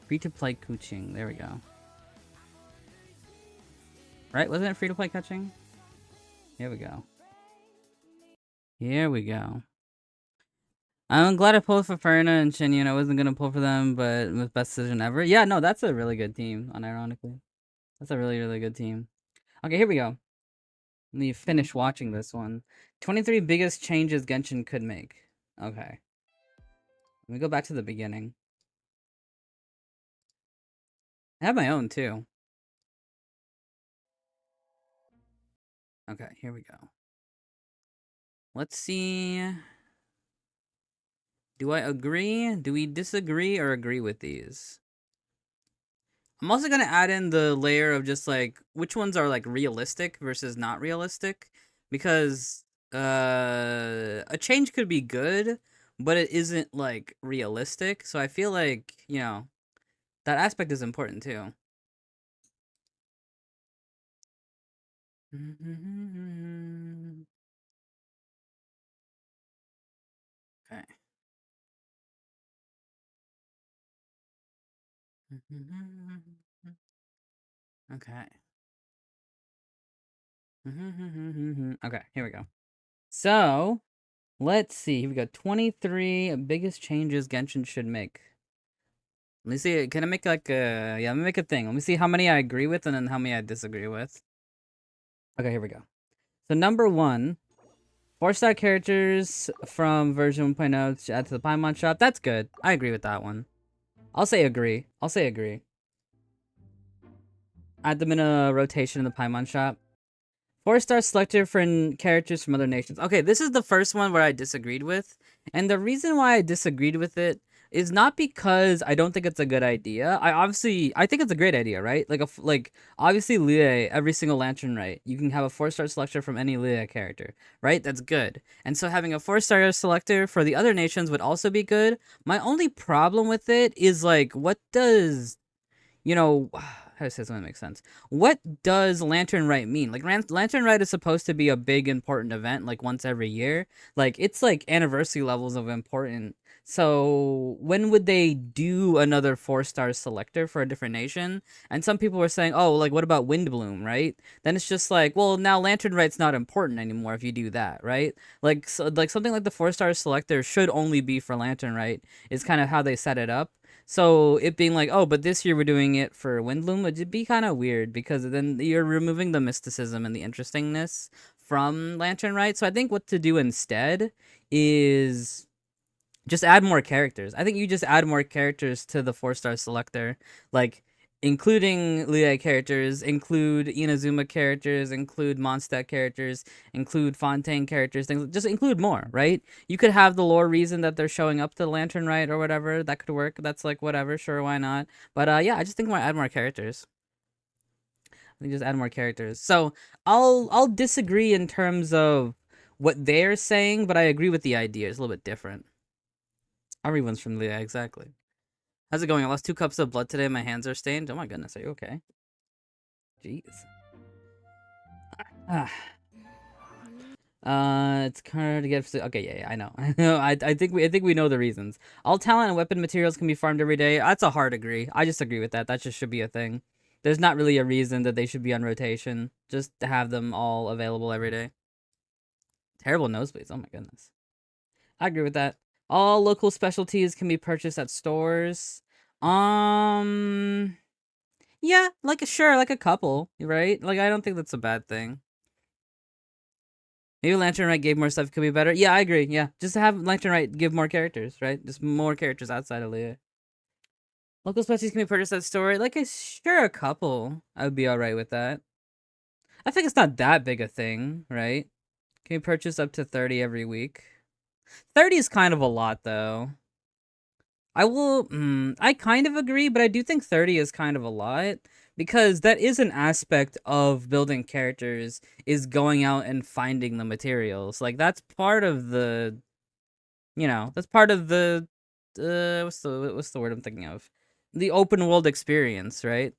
Free-to-play coaching. There we go. Right? Wasn't it free-to-play coaching? Here we go. Here we go. I'm glad I pulled for Ferna and Shinyon. I wasn't gonna pull for them, but with best decision ever. Yeah, no, that's a really good team, unironically. That's a really, really good team. Okay, here we go. Let me finish watching this one. 23 biggest changes Genshin could make. Okay. Let me go back to the beginning. I have my own, too. Okay, here we go. Let's see. Do I agree? Do we disagree or agree with these? I'm also going to add in the layer of just, like, which ones are, like, realistic versus not realistic. Because a change could be good, but it isn't, like, realistic. So I feel like, you know, that aspect is important, too. Okay. Okay. Okay, here we go. So, let's see. We got 23 biggest changes Genshin should make. Let me see. Can I make like a... Yeah, let me make a thing. Let me see how many I agree with and then how many I disagree with. Okay, here we go. So, number 1. 4-star characters from version 1.0 to add to the Paimon shop. That's good. I agree with that one. I'll say agree. I'll say agree. Add them in a rotation in the Paimon shop. 4-star selector for characters from other nations. Okay, this is the first one where I disagreed with. And the reason why I disagreed with it is not because I don't think it's a good idea. I think it's a great idea, right? Like obviously Lie, every single lantern, right? You can have a 4-star selector from any Lie character, right? That's good. And so having a 4-star selector for the other nations would also be good. My only problem with it is like, what does, you know, how to say something that makes sense? What does Lantern Rite mean? Like, Lantern Rite is supposed to be a big, important event, like, once every year. Like, it's, like, anniversary levels of important. So, when would they do another 4-star selector for a different nation? And some people were saying, oh, like, what about Windbloom, right? Then it's just like, well, now Lantern Rite's not important anymore if you do that, right? Like, so, like something like the 4-star selector should only be for Lantern Rite, is kind of how they set it up. So it being like, oh, but this year we're doing it for Windloom would be kind of weird because then you're removing the mysticism and the interestingness from Lantern Rite. So I think what to do instead is just add more characters. I think you just add more characters to the 4-star selector, like including Lie characters, include Inazuma characters, include Mondstadt characters, include Fontaine characters, things. Just include more, right? You could have the lore reason that they're showing up to the Lantern Rite or whatever. That could work. That's like whatever, sure, why not? But yeah, I just think add more characters. I think just add more characters. So I'll disagree in terms of what they're saying, but I agree with the idea. It's a little bit different. Everyone's from Leah, exactly. How's it going? I lost 2 cups of blood today. My hands are stained. Oh my goodness, are you okay? Jeez. It's hard to get. Okay, yeah, I know. I think we know the reasons. All talent and weapon materials can be farmed every day. That's a hard agree. I just agree with that. That just should be a thing. There's not really a reason that they should be on rotation. Just to have them all available every day. Terrible nosebleeds. Oh my goodness. I agree with that. All local specialties can be purchased at stores. Yeah, like sure, like a couple, right? Like I don't think that's a bad thing. Maybe Lantern Rite gave more stuff could be better. Yeah, I agree. Yeah, just have Lantern Rite give more characters, right? Just more characters outside of Leah. Local specialties can be purchased at store. Like sure, a couple. I would be all right with that. I think it's not that big a thing, right? Can you purchase up to 30 every week? 30 is kind of a lot, though. I kind of agree, but I do think 30 is kind of a lot because that is an aspect of building characters is going out and finding the materials. Like that's part of the, that's part of the, what's the word I'm thinking of? The open world experience, right?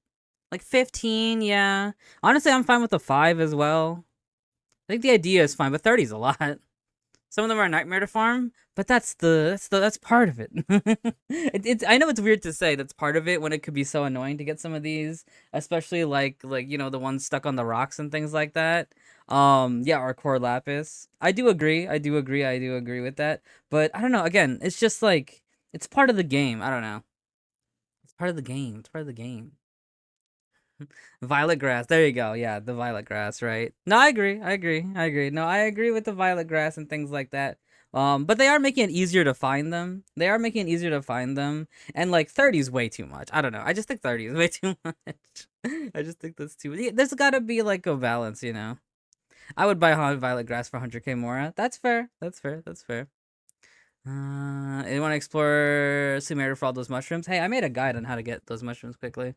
Like 15, yeah. Honestly, I'm fine with the 5 as well. I think the idea is fine, but 30 is a lot. Some of them are a nightmare to farm, but that's part of it. It's I know it's weird to say that's part of it when it could be so annoying to get some of these, especially like the ones stuck on the rocks and things like that. Yeah, or core lapis. I do agree. I do agree with that. But I don't know. Again, it's just like it's part of the game. I don't know. It's part of the game. It's part of the game. Violet grass. There you go. Yeah, the violet grass, right? No, I agree. I agree. No, I agree with the violet grass and things like that. But they are making it easier to find them. They are making it easier to find them. And like 30 is way too much. I don't know. I just think 30 is way too much. I just think that's too much. There's gotta be like a balance, you know. I would buy violet grass for 100k Mora. That's fair. That's fair. That's fair. You want to explore Sumeru for all those mushrooms? Hey, I made a guide on how to get those mushrooms quickly.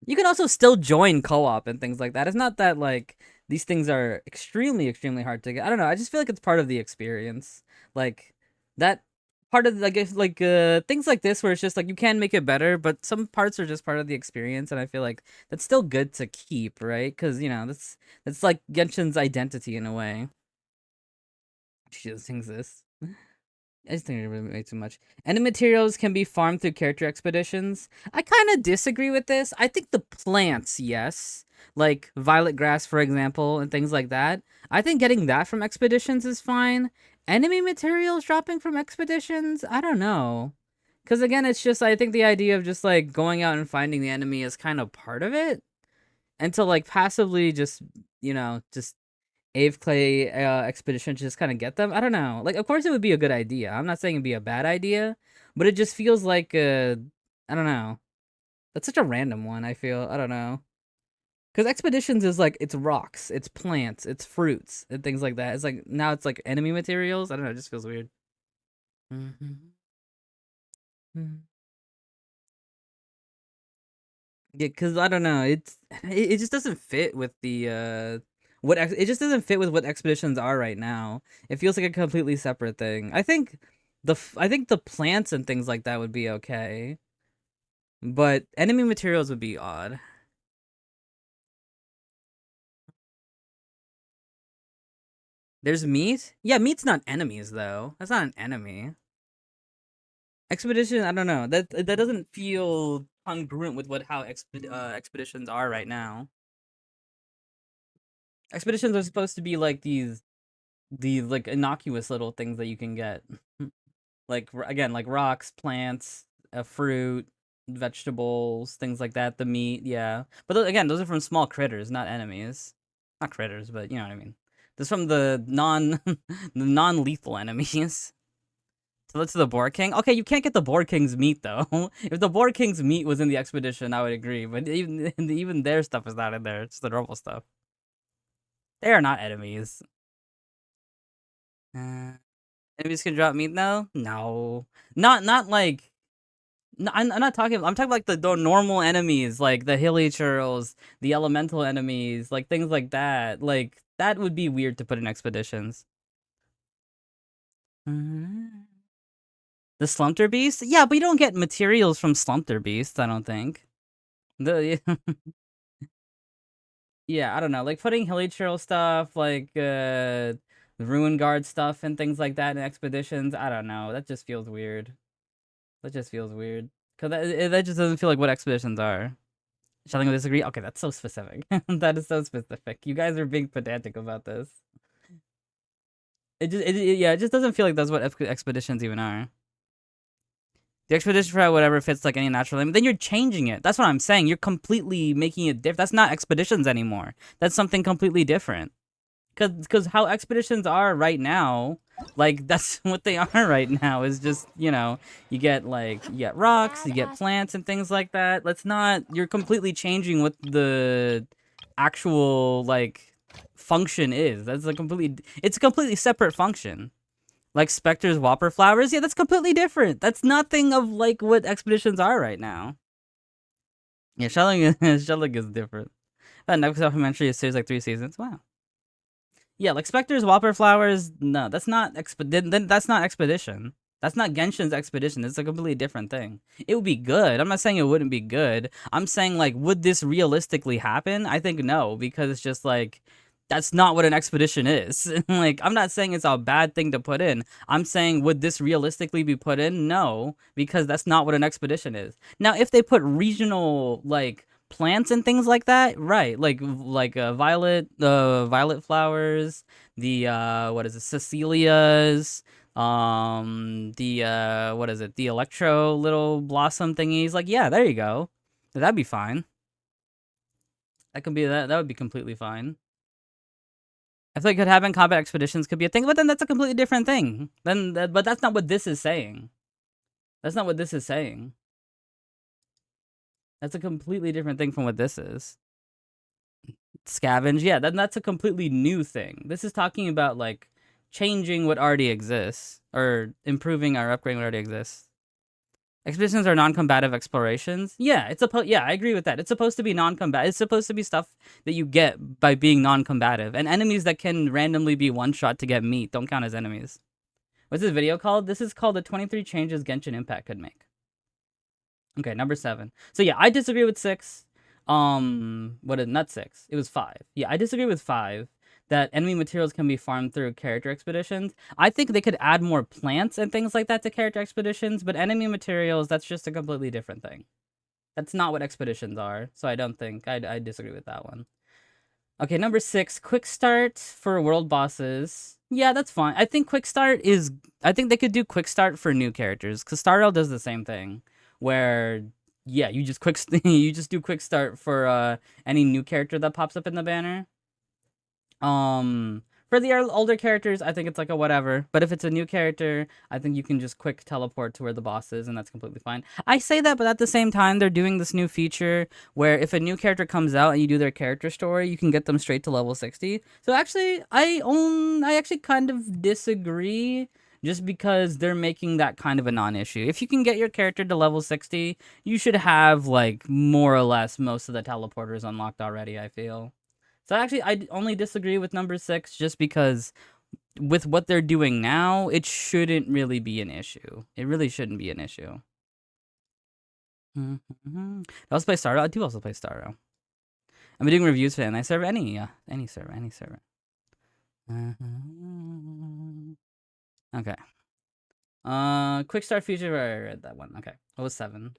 You can also still join co-op and things like that. It's not that like these things are extremely hard to get. I don't know. I just feel like it's part of the experience. Like that part of like if like things like this where it's just like you can make it better, but some parts are just part of the experience, and I feel like that's still good to keep, right? Because that's like Genshin's identity in a way. She just thinks this. I just think it really made too much. Enemy materials can be farmed through character expeditions. I kind of disagree with this. I think the plants, yes. Like violet grass, for example, and things like that. I think getting that from expeditions is fine. Enemy materials dropping from expeditions? I don't know. Because again, it's just, I think the idea of just like going out and finding the enemy is kind of part of it. And to like passively just Ave Clay expedition to just kind of get them. I don't know. Like, of course, it would be a good idea. I'm not saying it'd be a bad idea, but it just feels like I don't know. That's such a random one. I feel. I don't know. Because expeditions is like it's rocks, it's plants, it's fruits, and things like that. It's like now it's like enemy materials. I don't know. It just feels weird. Mm-hmm. Yeah, because I don't know, it just doesn't fit with the it just doesn't fit with what expeditions are right now. It feels like a completely separate thing. I think the plants and things like that would be okay, but enemy materials would be odd. There's meat. Yeah, meat's not enemies though. That's not an enemy. Expedition. I don't know. That doesn't feel congruent with what how expeditions are right now. Expeditions are supposed to be like these like innocuous little things that you can get. Like again, like rocks, plants, fruit, vegetables, things like that. The meat, yeah. But again, those are from small critters, not enemies. Not critters, but you know what I mean. This from the the non-lethal enemies. So let's the Boar King. Okay, you can't get the Boar King's meat though. If the Boar King's meat was in the expedition, I would agree. But even their stuff is not in there. It's the normal stuff. They are not enemies. Enemies can drop meat now? No. Not like I'm not talking. I'm talking like the normal enemies, like the hilly churls, the elemental enemies, like things like that. Like that would be weird to put in expeditions. Mhm. The Slumter Beast? Yeah, but you don't get materials from Slumter Beasts, I don't think. The yeah, I don't know. Like putting hilly churl stuff, like the Ruin Guard stuff and things like that in expeditions. I don't know. That just feels weird. That just feels weird. Cause that just doesn't feel like what expeditions are. Shall I disagree? Okay, that's so specific. That is so specific. You guys are being pedantic about this. Yeah, it just doesn't feel like that's what expeditions even are. The expedition route, whatever fits like any natural limit, then you're changing it. That's what I'm saying. You're completely making it different. That's not expeditions anymore. That's something completely different. Cause how expeditions are right now, like that's what they are right now. Is just you get rocks, you get plants and things like that. Let's not. You're completely changing what the actual like function is. It's a completely separate function. Like Spectre's Whopper Flowers, yeah, that's completely different. That's nothing of like what expeditions are right now. Yeah, shelling is different. That Netflix documentary is series like 3 seasons. Wow. Yeah, like Spectre's Whopper Flowers, no, that's not expedition. That's not Genshin's expedition. It's a completely different thing. It would be good. I'm not saying it wouldn't be good. I'm saying like, would this realistically happen? I think no, because it's just like That's not what an expedition is. Like, I'm not saying it's a bad thing to put in. I'm saying, would this realistically be put in? No, because that's not what an expedition is. Now, if they put regional, like, plants and things like that, right? Violet flowers, the what is it, Cecilias, what is it, the electro little blossom thingies. Like, yeah, there you go. That'd be fine. That would be completely fine. I feel like could happen combat expeditions could be a thing, but then that's a completely different thing. But that's not what this is saying. That's not what this is saying. That's a completely different thing from what this is. Scavenge, yeah, then that's a completely new thing. This is talking about like changing what already exists or improving or upgrading what already exists. Expeditions are non-combative explorations. Yeah, yeah, I agree with that. It's supposed to be non-combative. It's supposed to be stuff that you get by being non-combative. And enemies that can randomly be one-shot to get meat don't count as enemies. What's this video called? This is called the 23 changes Genshin Impact could make. Okay, number 7. So yeah, I disagree with 6. Not 6. It was 5. Yeah, I disagree with 5 that enemy materials can be farmed through character expeditions. I think they could add more plants and things like that to character expeditions, but enemy materials, that's just a completely different thing. That's not what expeditions are, so I don't think I disagree with that one. Okay, number 6, quick start for world bosses. Yeah, that's fine. I think I think they could do quick start for new characters, because Star Rail does the same thing, where yeah, you just you just do quick start for any new character that pops up in the banner. For the older characters, I think it's like a whatever. But if it's a new character, I think you can just quick teleport to where the boss is, and that's completely fine. I say that, but at the same time, they're doing this new feature where if a new character comes out and you do their character story, you can get them straight to level 60. So actually, I actually kind of disagree. Just because they're making that kind of a non-issue. If you can get your character to level 60, you should have, like, more or less most of the teleporters unlocked already, I feel. So actually, I only disagree with number 6 just because with what they're doing now, it shouldn't really be an issue. It really shouldn't be an issue. I also play Star Rail. I do also play Star Rail. I'm doing reviews for any server, any server. Okay. Quick start feature. I read that one. Okay. What was 7?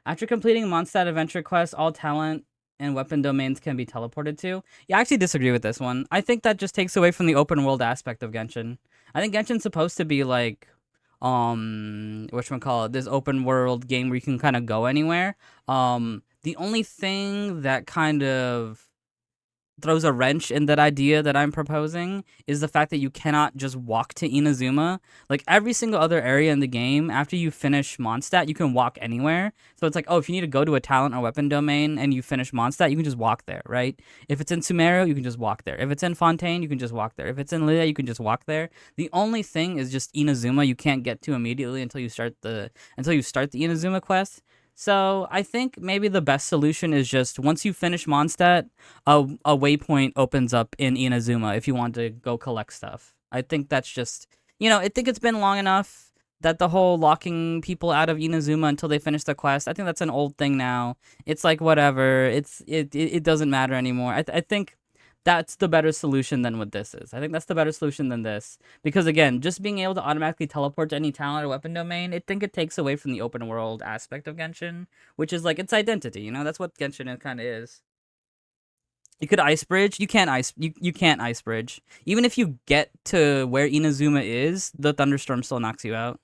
After completing Mondstadt adventure quest, all talent and weapon domains can be teleported to. Yeah, I actually disagree with this one. I think that just takes away from the open world aspect of Genshin. I think Genshin's supposed to be like, whatchamacallit, this open world game where you can kind of go anywhere. The only thing that kind of throws a wrench in that idea that I'm proposing is the fact that you cannot just walk to Inazuma. Like every single other area in the game, after you finish Mondstadt, you can walk anywhere. So it's like, oh, if you need to go to a talent or weapon domain and you finish Mondstadt, you can just walk there, right? If it's in Sumeru, you can just walk there. If it's in Fontaine, you can just walk there. If it's in Lilia, you can just walk there. The only thing is just Inazuma you can't get to immediately until you start the Inazuma quest. So I think maybe the best solution is just once you finish Mondstadt, a waypoint opens up in Inazuma if you want to go collect stuff. I think that's just, I think it's been long enough that the whole locking people out of Inazuma until they finish the quest, I think that's an old thing now. It's like whatever. It doesn't matter anymore. I think that's the better solution than what this is. I think that's the better solution than this. Because again, just being able to automatically teleport to any talent or weapon domain, I think it takes away from the open world aspect of Genshin, which is like its identity, That's what Genshin kind of is. You could ice bridge. You can't ice bridge. Even if you get to where Inazuma is, the thunderstorm still knocks you out.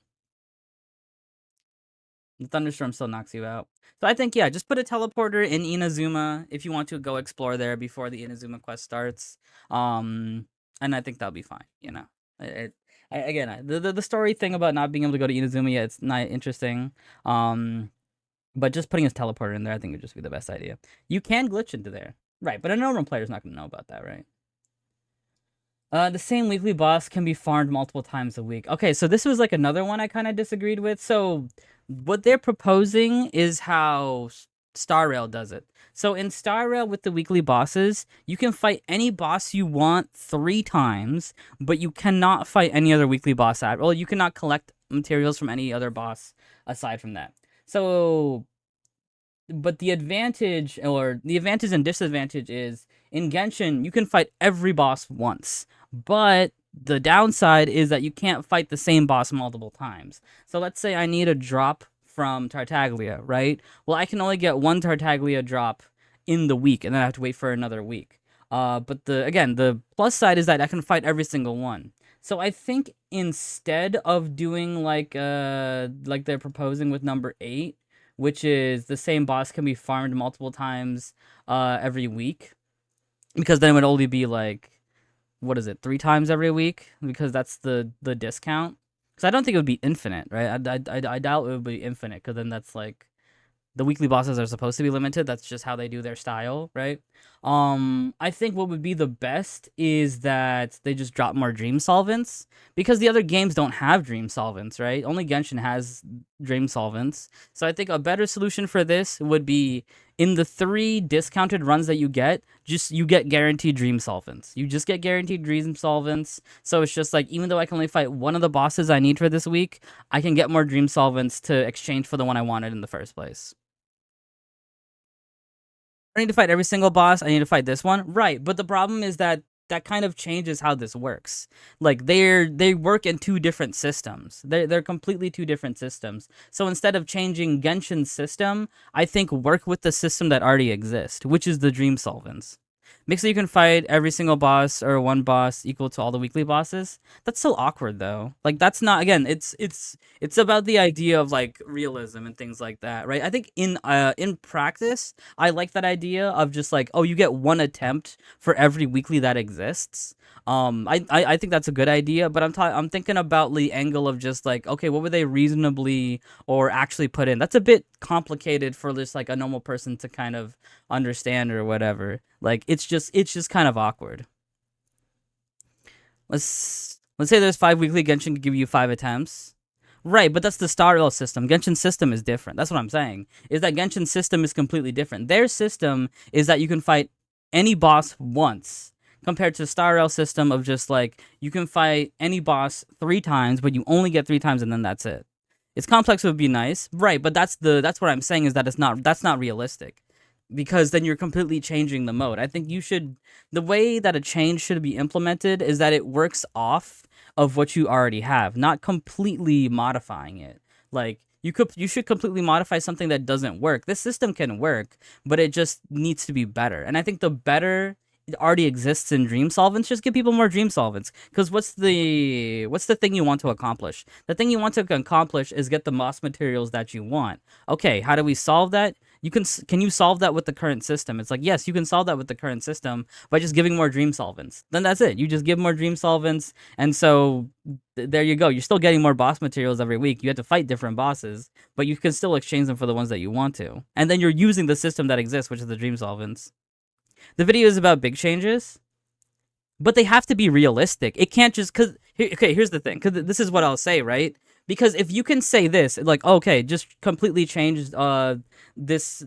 The thunderstorm still knocks you out. So I think, yeah, just put a teleporter in Inazuma if you want to go explore there before the Inazuma quest starts. And I think that'll be fine, the story thing about not being able to go to Inazuma, yeah, it's not interesting. But just putting his teleporter in there, I think would just be the best idea. You can glitch into there. Right, but a normal player's not going to know about that, right? The same weekly boss can be farmed multiple times a week. Okay, so this was like another one I kind of disagreed with. So what they're proposing is how Star Rail does it. So in Star Rail with the weekly bosses, you can fight any boss you want 3 times, but you cannot fight any other weekly boss. Well, you cannot collect materials from any other boss aside from that. So, but the advantage and disadvantage is In Genshin, you can fight every boss once, but the downside is that you can't fight the same boss multiple times. So let's say I need a drop from Tartaglia, right? Well, I can only get one Tartaglia drop in the week, and then I have to wait for another week. But the plus side is that I can fight every single one. So I think instead of doing like they're proposing with number 8, which is the same boss can be farmed multiple times every week, because then it would only be like, what is it, 3 times every week, because that's the discount. Because I don't think it would be infinite, right? I doubt it would be infinite, because then that's like the weekly bosses are supposed to be limited. That's just how they do their style, right? I think what would be the best is that they just drop more dream solvents, because the other games don't have dream solvents, right? Only Genshin has dream solvents. So I think a better solution for this would be, in the 3 discounted runs that you get, just you get guaranteed dream solvents. You just get guaranteed dream solvents. So it's just like, even though I can only fight one of the bosses I need for this week, I can get more dream solvents to exchange for the one I wanted in the first place. I need to fight every single boss. I need to fight this one. Right, but the problem is that that kind of changes how this works. Like, they work in 2 different systems. They're completely 2 different systems. So instead of changing Genshin's system, I think work with the system that already exists, which is the Dream Solvents. Make so you can fight every single boss or one boss equal to all the weekly bosses. That's so awkward though. Like, that's not, again, it's about the idea of like realism and things like that, right? I think in practice, I like that idea of just like, oh, you get one attempt for every weekly that exists. I think that's a good idea, but I'm thinking about the angle of just like, okay, what would they reasonably or actually put in? That's a bit complicated for just like a normal person to kind of understand or whatever. Like, it's just kind of awkward. Let's say there's 5 weekly. Genshin can give you 5 attempts. Right, but that's the Star Rail system. Genshin's system is different. That's what I'm saying. Is that Genshin's system is completely different. Their system is that you can fight any boss once, compared to Star Rail system of just like, you can fight any boss 3 times, but you only get 3 times and then that's it. It's complex would be nice, right? But that's what I'm saying, is that that's not realistic, because then you're completely changing the mode. I think the way that a change should be implemented is that it works off of what you already have, not completely modifying it. Like, you should completely modify something that doesn't work. This system can work, but it just needs to be better. And I think the better it already exists in dream solvents, just give people more dream solvents. Because what's the thing you want to accomplish? The thing you want to accomplish is get the moss materials that you want. Okay, how do we solve that? Can you solve that with the current system? It's like, yes, you can solve that with the current system by just giving more dream solvents. Then that's it. You just give more dream solvents, and so there you go. You're still getting more boss materials every week. You have to fight different bosses, but you can still exchange them for the ones that you want to. And then you're using the system that exists, which is the dream solvents. The video is about big changes, but they have to be realistic. It can't just, because okay, here's the thing, because this is what I'll say, right? Because if you can say this, like, okay, just completely change this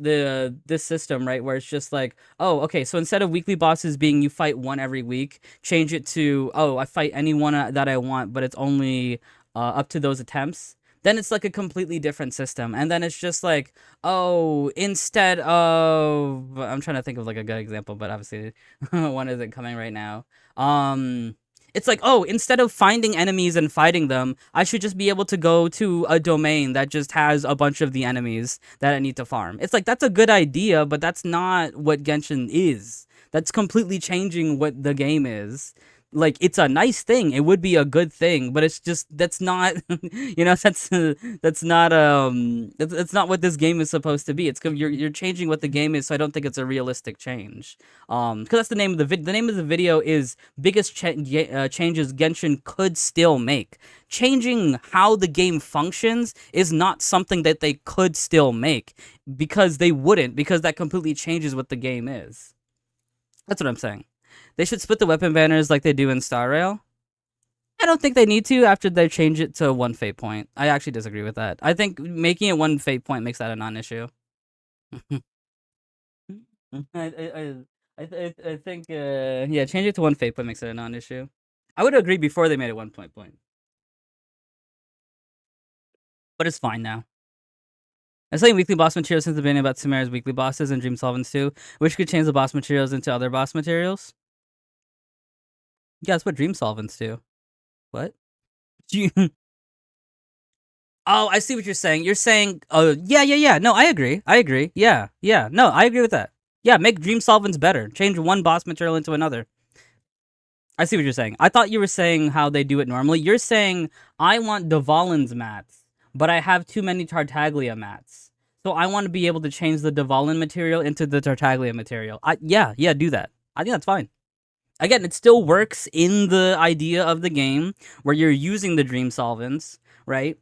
system, right, where it's just like, oh, okay, so instead of weekly bosses being you fight one every week, change it to, oh, I fight anyone that I want, but it's only up to those attempts. Then it's like a completely different system, and then it's just like, oh, instead of, I'm trying to think of like a good example, but obviously one isn't coming right now. It's like, oh, instead of finding enemies and fighting them, I should just be able to go to a domain that just has a bunch of the enemies that I need to farm. It's like, that's a good idea, but that's not what Genshin is. That's completely changing what the game is. Like, it's a nice thing. It would be a good thing, but it's just, that's not, that's not what this game is supposed to be. You're changing what the game is, so I don't think it's a realistic change. Because that's the name of the name of the video is biggest changes Genshin could still make. Changing how the game functions is not something that they could still make, because they wouldn't, because that completely changes what the game is. That's what I'm saying. They should split the weapon banners like they do in Star Rail. I don't think they need to after they change it to one fate point. I actually disagree with that. I think making it one fate point makes that a non-issue. I think yeah, change it to one fate point makes it a non-issue. I would agree before they made it 1 point, but it's fine now. I'm saying weekly boss materials since the beginning about Samara's weekly bosses and Dream Solvents too, which could change the boss materials into other boss materials. Yeah, that's what Dream Solvents do. What? Oh, I see what you're saying. You're saying, oh, yeah. No, I agree. Yeah. No, I agree with that. Yeah, make Dream Solvents better. Change one boss material into another. I see what you're saying. I thought you were saying how they do it normally. You're saying, I want Dvalin's mats, but I have too many Tartaglia mats. So I want to be able to change the Dvalin material into the Tartaglia material. Yeah, do that. I think that's fine. Again, it still works in the idea of the game where you're using the Dream Solvents, right?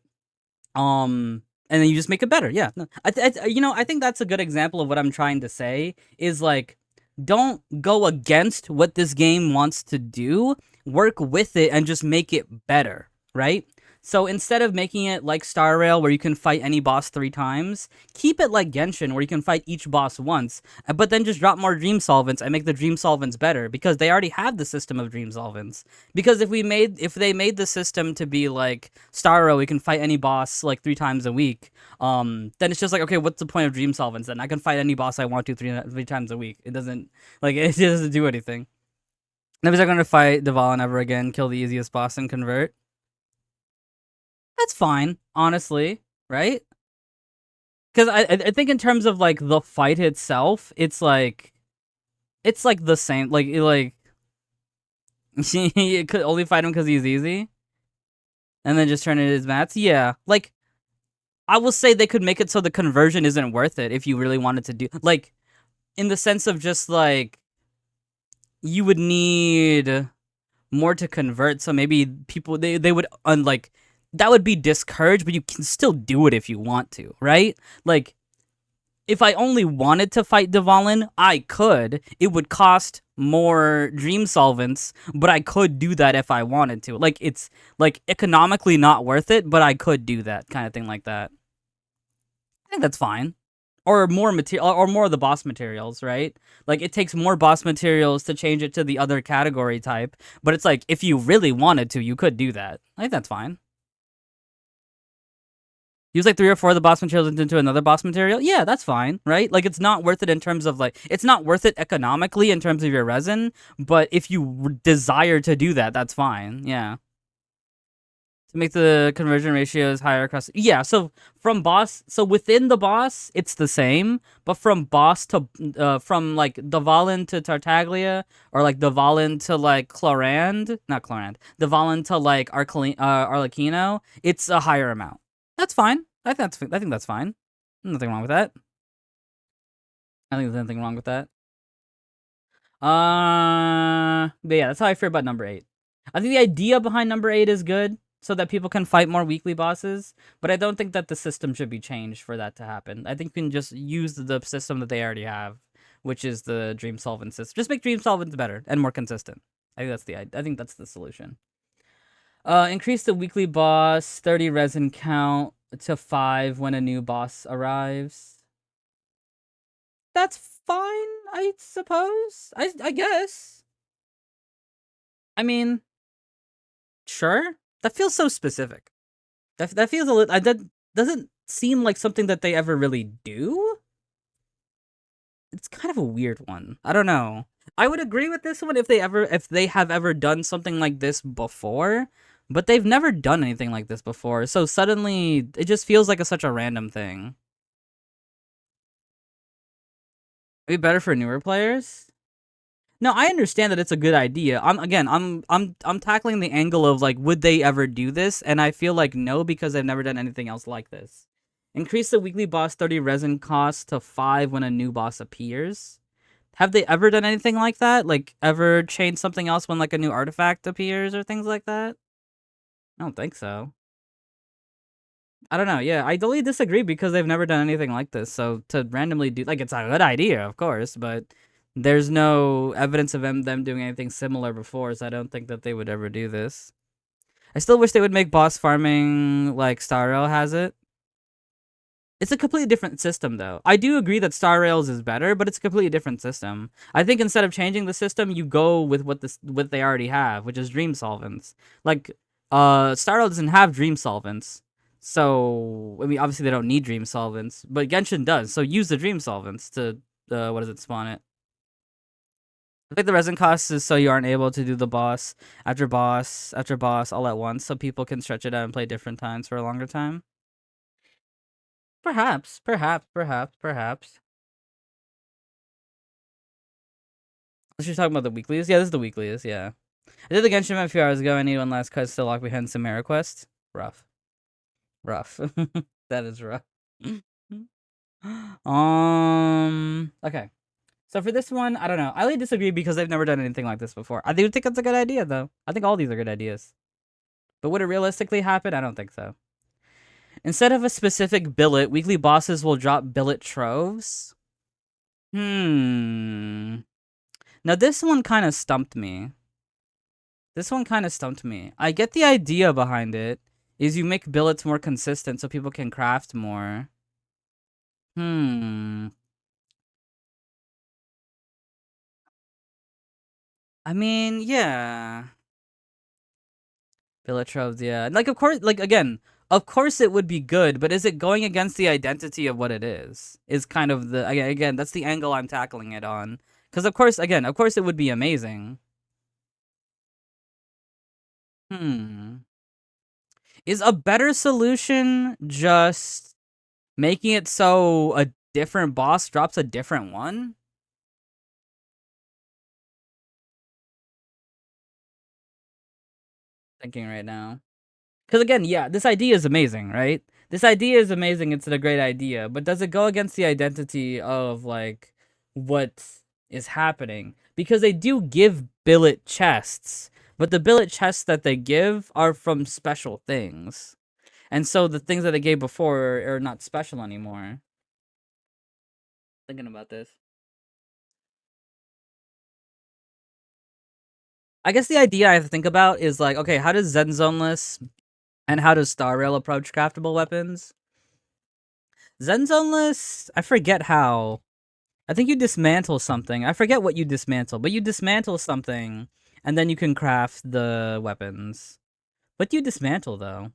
And then you just make it better. Yeah, no, I think that's a good example of what I'm trying to say is like, don't go against what this game wants to do. Work with it and just make it better, right? So instead of making it like Star Rail where you can fight any boss 3 times, keep it like Genshin where you can fight each boss once, but then just drop more Dream Solvents and make the Dream Solvents better because they already have the system of Dream Solvents. Because if they made the system to be like Star Rail, we can fight any boss like 3 times a week, then it's just like, okay, what's the point of Dream Solvents then? I can fight any boss I want to three times a week. It doesn't do anything. Nobody's going to fight Dvalin ever again, kill the easiest boss and convert. That's fine, honestly, right? Because I think in terms of like the fight itself, it's like the same. Like you could only fight him because he's easy, and then just turn it into his mats. Yeah, like I will say they could make it so the conversion isn't worth it if you really wanted to do like in the sense of just like you would need more to convert. So maybe people they would like that would be discouraged, but you can still do it if you want to, right? Like, if I only wanted to fight Dvalin, I could. It would cost more Dream Solvents, but I could do that if I wanted to. Like, it's, like, economically not worth it, but I could do that, kind of thing like that. I think that's fine. Or more material, or more of the boss materials, right? Like, it takes more boss materials to change it to the other category type, but it's like, if you really wanted to, you could do that. I think that's fine. Use like 3 or 4 of the boss materials into another boss material. Yeah, that's fine, right? Like it's not worth it in terms of like it's not worth it economically in terms of your resin, but if you desire to do that, that's fine. Yeah. To make the conversion ratios higher across. Yeah, so within the boss, it's the same, but from boss to from like Dvalin to Tartaglia or like Dvalin to like not Clorand, Dvalin to like Arlecchino, it's a higher amount. That's fine. I think that's fine. Nothing wrong with that. I think there's nothing wrong with that. But yeah, that's how I feel about number 8. I think the idea behind number 8 is good, so that people can fight more weekly bosses. But I don't think that the system should be changed for that to happen. I think we can just use the system that they already have, which is the Dream Solvent system. Just make Dream Solvents better and more consistent. I think that's the solution. Increase the weekly boss 30 resin count to 5 when a new boss arrives. That's fine, I suppose. I guess. I mean, sure. That feels so specific. That feels a little. That doesn't seem like something that they ever really do. It's kind of a weird one. I don't know. I would agree with this one if they have ever done something like this before, but they've never done anything like this before. So suddenly, it just feels like such a random thing. It'd be better for newer players. No, I understand that it's a good idea. I'm tackling the angle of like, would they ever do this? And I feel like no, because they've never done anything else like this. Increase the weekly boss 30 resin cost to 5 when a new boss appears. Have they ever done anything like that? Like, ever changed something else when like a new artifact appears or things like that? I don't think so. I don't know. Yeah, I totally disagree because they've never done anything like this. So to randomly do, like, it's a good idea, of course, but there's no evidence of them doing anything similar before, so I don't think that they would ever do this. I still wish they would make boss farming like Star Rail has it. It's a completely different system, though. I do agree that Star Rails is better, but it's a completely different system. I think instead of changing the system, you go with what they already have, which is Dream Solvents. Like, Star Rail doesn't have Dream Solvents. So I mean, obviously they don't need dream solvents, but Genshin does. So use the dream solvents to what does it spawn it? I think the resin cost is so you aren't able to do the boss after boss after boss all at once, so people can stretch it out and play different times for a longer time. Perhaps, perhaps. Was she talking about the weeklies? Yeah, this is the weeklies. Yeah, I did the Genshin a few hours ago. I need one last quest to lock behind some Mara quest. Rough, rough. That is rough. Okay. So for this one, I don't know. I really disagree because I've never done anything like this before. I do think it's a good idea, though. I think all these are good ideas. But would it realistically happen? I don't think so. Instead of a specific billet, weekly bosses will drop billet troves. Hmm. Now this one kind of stumped me. I get the idea behind it. Is you make billets more consistent so people can craft more. Hmm. I mean, yeah. Village yeah. Like, of course, like, again, of course it would be good, but is it going against the identity of what it is? Is kind of the, again, that's the angle I'm tackling it on. Because, of course it would be amazing. Hmm. Is a better solution just making it so a different boss drops a different one? Thinking right now. Because again, yeah, this idea is amazing, right? This idea is amazing. It's a great idea, but does it go against the identity of like what is happening? Because they do give billet chests, but the billet chests that they give are from special things, and so the things that they gave before are not special anymore. Thinking about this, I guess the idea I have to think about is like, okay, how does Zen Zoneless and how does Star Rail approach craftable weapons? Zen Zoneless, I forget how. I think you dismantle something. I forget what you dismantle, but you dismantle something, and then you can craft the weapons. What do you dismantle, though?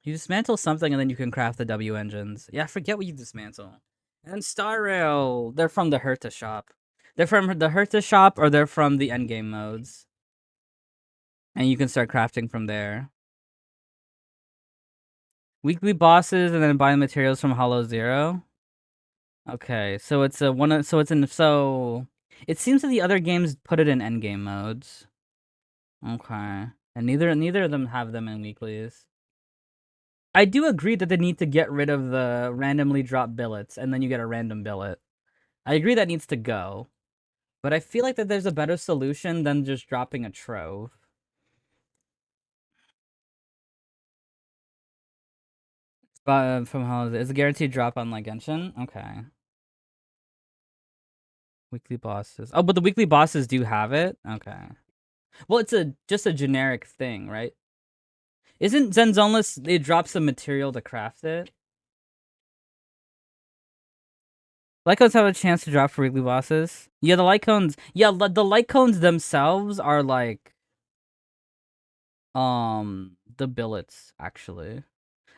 You dismantle something, and then you can craft the W engines. Yeah, I forget what you dismantle. And Star Rail, they're from the Herta shop. They're from the Herta shop, or they're from the endgame modes. And you can start crafting from there. Weekly bosses, and then buy materials from Hollow Zero. Okay, so it's a one. So it's in. So it seems that the other games put it in endgame modes. Okay. And neither of them have them in weeklies. I do agree that they need to get rid of the randomly drop billets and then you get a random billet. I agree that needs to go. But I feel like that there's a better solution than just dropping a trove. But from how is it a guaranteed drop on like Genshin? Okay. Weekly bosses. Oh, but the weekly bosses do have it? Okay. Well, it's a just a generic thing, right? Isn't Zenzoneless it drops the material to craft it? Light cones have a chance to drop for weekly bosses. Yeah, the light cones. Yeah, the light cones themselves are like the billets actually.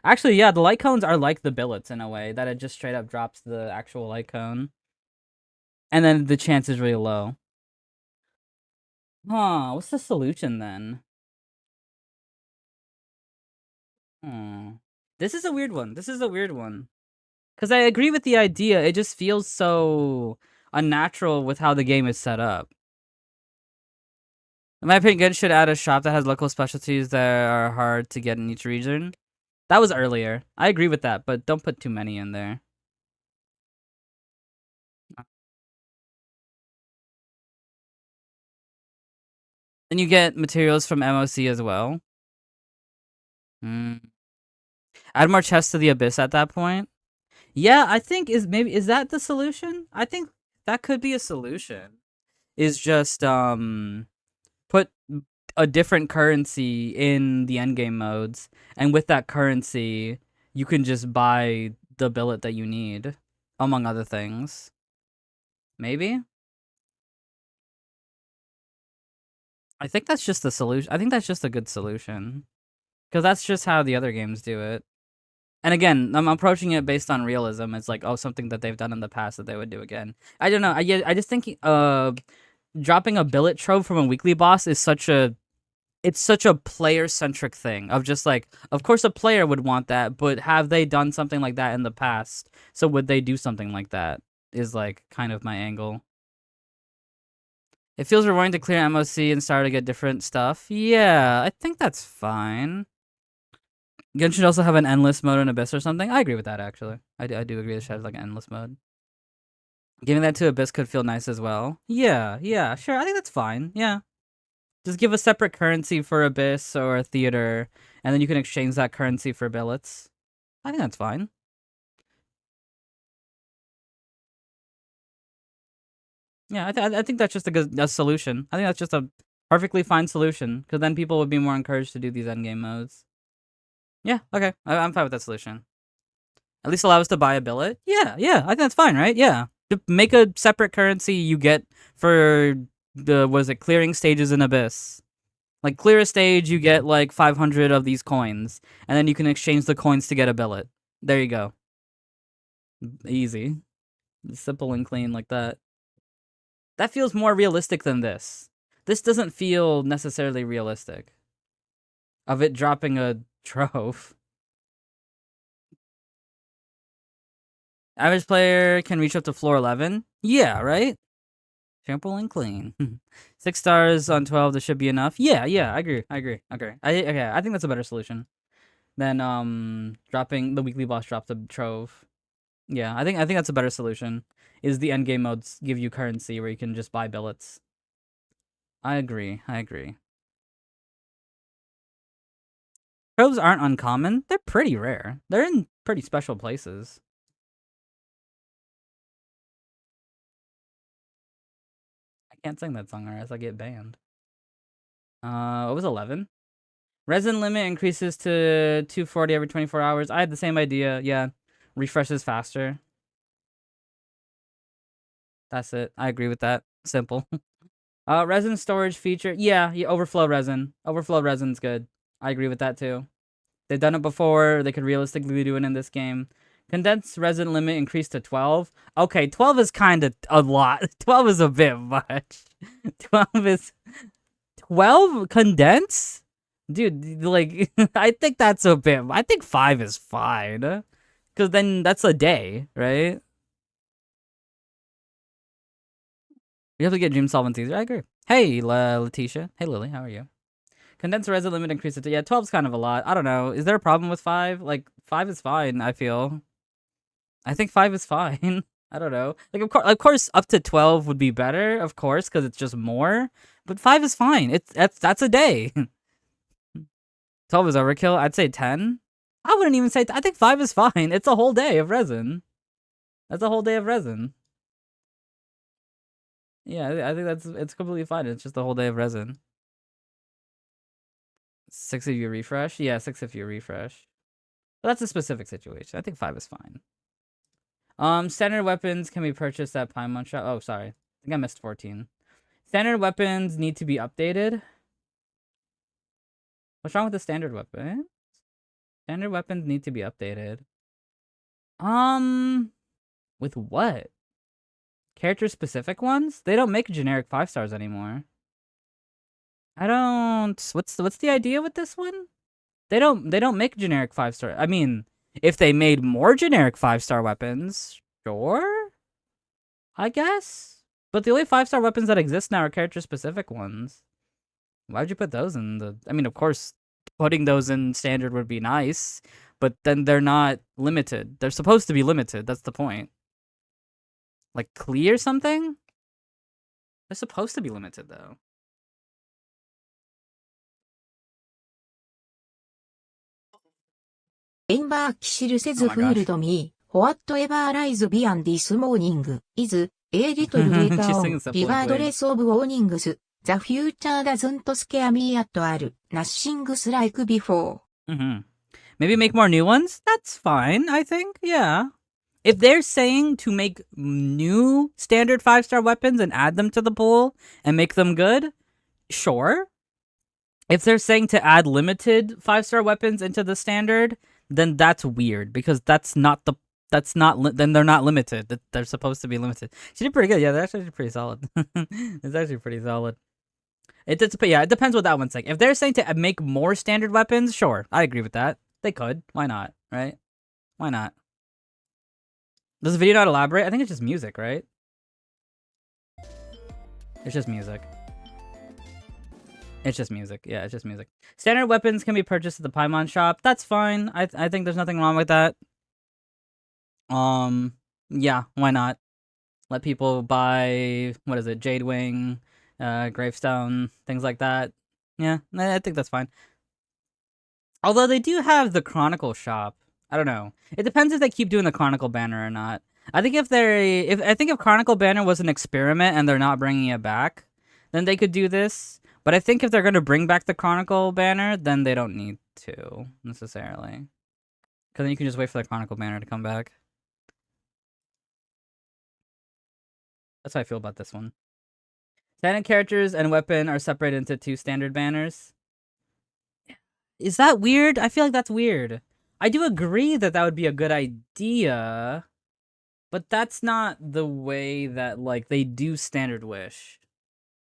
Actually, yeah, the light cones are like the billets in a way that it just straight up drops the actual light cone, and then the chance is really low. Huh? What's the solution then? Hmm. This is a weird one. Because I agree with the idea. It just feels so unnatural with how the game is set up. In my opinion, should add a shop that has local specialties that are hard to get in each region. That was earlier. I agree with that, but don't put too many in there. And you get materials from MOC as well. Mm. Add more chests to the abyss at that point. Yeah, I think is that the solution? I think that could be a solution. Is just put a different currency in the endgame modes, and with that currency, you can just buy the billet that you need, among other things. Maybe. I think that's just the solution. I think that's just a good solution. Because that's just how the other games do it. And again, I'm approaching it based on realism. It's like, oh, something that they've done in the past that they would do again. I don't know. I just think dropping a billet trove from a weekly boss is such a player centric thing of just like, of course a player would want that, but have they done something like that in the past? So would they do something like that? Is like kind of my angle. It feels rewarding to clear MOC and start to get different stuff. Yeah, I think that's fine. Genshin should also have an endless mode in Abyss or something. I agree with that, actually. I do agree it should have like an endless mode. Giving that to Abyss could feel nice as well. Yeah, sure. I think that's fine. Yeah. Just give a separate currency for Abyss or Theater, and then you can exchange that currency for billets. I think that's fine. Yeah, I think that's just a solution. I think that's just a perfectly fine solution, because then people would be more encouraged to do these endgame modes. Yeah, okay. I'm fine with that solution. At least allow us to buy a billet. Yeah, I think that's fine, right? Yeah. To make a separate currency you get for clearing stages in Abyss. Like, clear a stage, you get like 500 of these coins, and then you can exchange the coins to get a billet. There you go. Easy. Simple and clean like that. That feels more realistic than this. This doesn't feel necessarily realistic. Of it dropping a trove. Average player can reach up to floor 11? Yeah, right? Simple and clean. 6 stars on 12, this should be enough. Yeah, I agree. Okay, I think that's a better solution than dropping the weekly boss drop the trove. Yeah, I think that's a better solution. Is the endgame modes give you currency where you can just buy billets. I agree. Troves aren't uncommon. They're pretty rare. They're in pretty special places. I can't sing that song or else I get banned. What was 11? Resin limit increases to 240 every 24 hours. I had the same idea. Yeah. Refreshes faster. That's it. I agree with that. Simple. Resin storage feature. Yeah, overflow resin. Overflow resin's good. I agree with that too. They've done it before. They could realistically do it in this game. Condensed resin limit increased to 12. Okay, 12 is kind of a lot. 12 is a bit much. 12 is... 12 condense? Dude, like, I think that's a bit... I think 5 is fine. Because then that's a day, right? You have to get dream solvents easier. I agree. Hey, Letitia. Hey, Lily. How are you? Condensed resin limit increased to... Yeah, 12's kind of a lot. I don't know. Is there a problem with 5? Like, 5 is fine, I feel. I think 5 is fine. I don't know. Like, of course, up to 12 would be better, of course, because it's just more. But 5 is fine. That's a day. 12 is overkill. I'd say 10. I wouldn't even say... I think 5 is fine. It's a whole day of resin. That's a whole day of resin. Yeah, I think it's completely fine. It's just a whole day of resin. 6 if you refresh? Yeah, 6 if you refresh. But that's a specific situation. I think 5 is fine. Standard weapons can be purchased at Paimon Shop. Oh, sorry. I think I missed 14. Standard weapons need to be updated. What's wrong with the standard weapon? Standard weapons need to be updated. With what? Character-specific ones? They don't make generic 5 stars anymore. I don't... What's the idea with this one? They don't make generic 5-star... I mean, if they made more generic 5-star weapons, sure? I guess? But the only 5-star weapons that exist now are character-specific ones. Why'd you put those in the... I mean, of course, putting those in standard would be nice, but then they're not limited. They're supposed to be limited, that's the point. Like, Klee or something? They're supposed to be limited, though. Ember killせず Oh my gosh. fooled me. Whatever lies beyond this morning is a little later She's on, singing Simple and Clean. regardless of warnings. The future doesn't scare me at all. Nothing's like before. Maybe make more new ones? That's fine, I think. Yeah. If they're saying to make new standard 5-star weapons and add them to the pool and make them good, sure. If they're saying to add limited 5-star weapons into the standard, then that's weird because then they're not limited. They're supposed to be limited. She did pretty good. Yeah, that's actually pretty solid. It's actually pretty solid. But yeah, it depends what that one's saying. If they're saying to make more standard weapons, sure, I agree with that. They could. Why not? Right? Why not? Does the video not elaborate? I think it's just music, right? It's just music. It's just music. Yeah, it's just music. Standard weapons can be purchased at the Paimon shop. That's fine. I think there's nothing wrong with that. Yeah, why not? Let people buy, what is it, Jade Wing, Gravestone, things like that. Yeah, I think that's fine. Although they do have the Chronicle shop. I don't know. It depends if they keep doing the Chronicle banner or not. I think if Chronicle banner was an experiment and they're not bringing it back, then they could do this. But I think if they're going to bring back the Chronicle banner, then they don't need to necessarily. Because then you can just wait for the Chronicle banner to come back. That's how I feel about this one. Standard characters and weapon are separated into 2 standard banners. Is that weird? I feel like that's weird. I do agree that that would be a good idea, but that's not the way that, like, they do Standard Wish.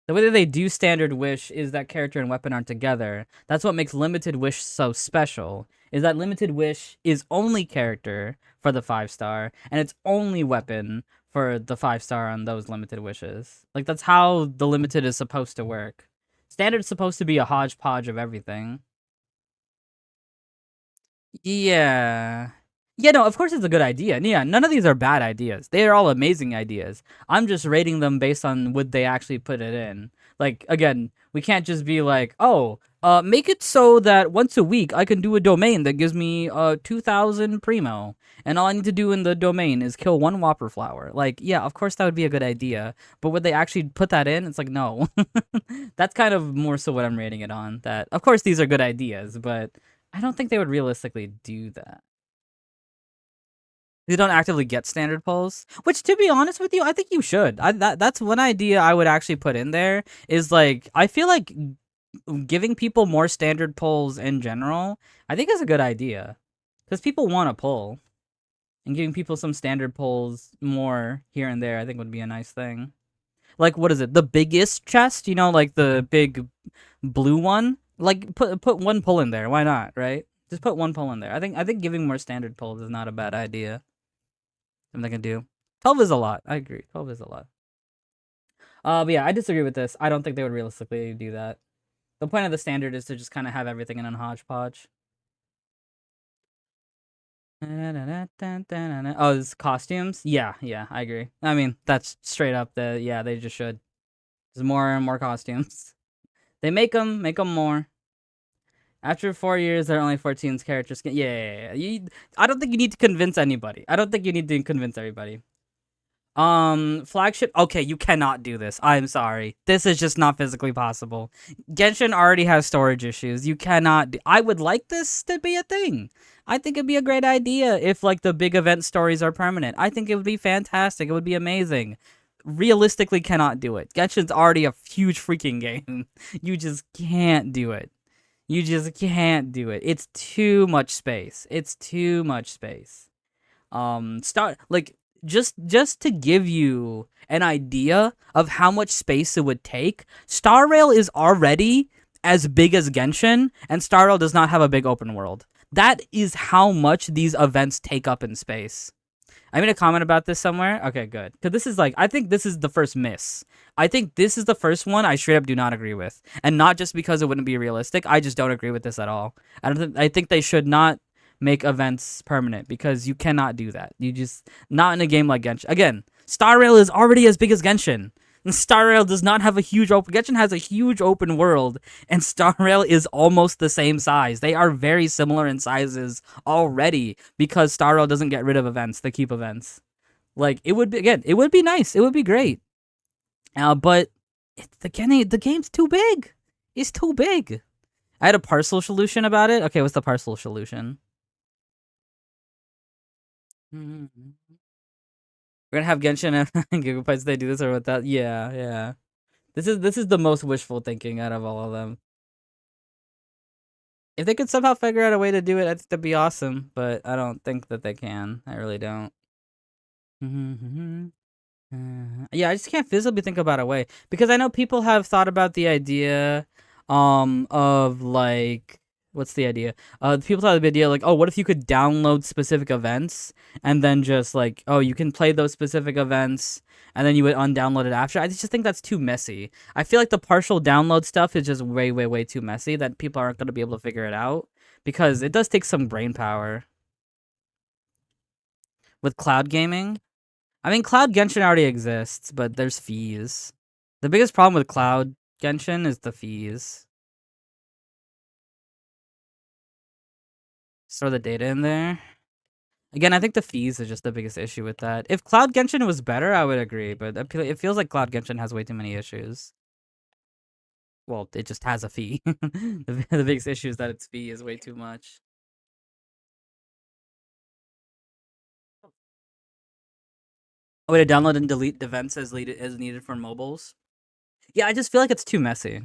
The way that they do Standard Wish is that character and weapon aren't together. That's what makes Limited Wish so special, is that Limited Wish is only character for the 5-star, and it's only weapon for the 5-star on those Limited Wishes. Like, that's how the Limited is supposed to work. Standard's supposed to be a hodgepodge of everything. Yeah. Yeah, no, of course it's a good idea. Yeah, none of these are bad ideas. They are all amazing ideas. I'm just rating them based on would they actually put it in. Like, again, we can't just be like, oh, make it so that once a week I can do a domain that gives me 2,000 primo. And all I need to do in the domain is kill 1 Whopper flower. Like, yeah, of course that would be a good idea. But would they actually put that in? It's like, no. That's kind of more so what I'm rating it on. That, of course, these are good ideas, but I don't think they would realistically do that. They don't actively get standard polls, which, to be honest with you, I think you should. That's one idea I would actually put in there is, like, I feel like giving people more standard polls in general, I think is a good idea because people want to pull, and giving people some standard polls more here and there, I think would be a nice thing. Like, what is it? The biggest chest, like the big blue one. Like, put 1 pull in there. Why not? Right? Just put 1 pull in there. I think giving more standard polls is not a bad idea. Something they can do. 12 is a lot. I agree. 12 is a lot. But yeah, I disagree with this. I don't think they would realistically do that. The point of the standard is to just kind of have everything in a hodgepodge. Oh, it's costumes? Yeah, I agree. I mean, that's straight up yeah, they just should. There's more and more costumes. They make them more. After 4 years, there are only 14 characters. Yeah. I don't think you need to convince anybody. I don't think you need to convince everybody. Flagship. Okay, you cannot do this. I'm sorry. This is just not physically possible. Genshin already has storage issues. You cannot. I would like this to be a thing. I think it'd be a great idea if, like, the big event stories are permanent. I think it would be fantastic. It would be amazing. Realistically, cannot do it. Genshin's already a huge freaking game. You just can't do it. You just can't do it. It's too much space. It's too much space. Start like just to give you an idea of how much space it would take. Star Rail is already as big as Genshin, and Star Rail does not have a big open world. That is how much these events take up in space. I made a comment about this somewhere. Okay, good. Because this is, like, I think this is the first miss. I think this is the first one I straight up do not agree with. And not just because it wouldn't be realistic. I just don't agree with this at all. I think they should not make events permanent because you cannot do that. You just, not in a game like Genshin. Again, Star Rail is already as big as Genshin. Star Rail does not have a huge open. Genshin has a huge open world, and Star Rail is almost the same size. They are very similar in sizes already because Star Rail doesn't get rid of events; they keep events. Like, it would be, again, it would be nice. It would be great. But the game's too big. It's too big. I had a parcel solution about it. Okay, what's the parcel solution? We're gonna have Genshin and Gigabytes. They do this or what that? Yeah. This is the most wishful thinking out of all of them. If they could somehow figure out a way to do it, I think that'd be awesome. But I don't think that they can. I really don't. Yeah, I just can't physically think about a way because I know people have thought about the idea, of like, what's the idea? People thought of the idea like, oh, what if you could download specific events and then just like, oh, you can play those specific events and then you would undownload it after. I just think that's too messy. I feel like the partial download stuff is just way, way, way too messy that people aren't going to be able to figure it out because it does take some brain power with cloud gaming. I mean, Cloud Genshin already exists, but there's fees. The biggest problem with Cloud Genshin is the fees. Store the data in there. Again, I think the fees is just the biggest issue with that. If Cloud Genshin was better, I would agree, but it feels like Cloud Genshin has way too many issues. Well, it just has a fee. The biggest issue is that its fee is way too much. A way to download and delete events as needed for mobiles. Yeah, I just feel like it's too messy.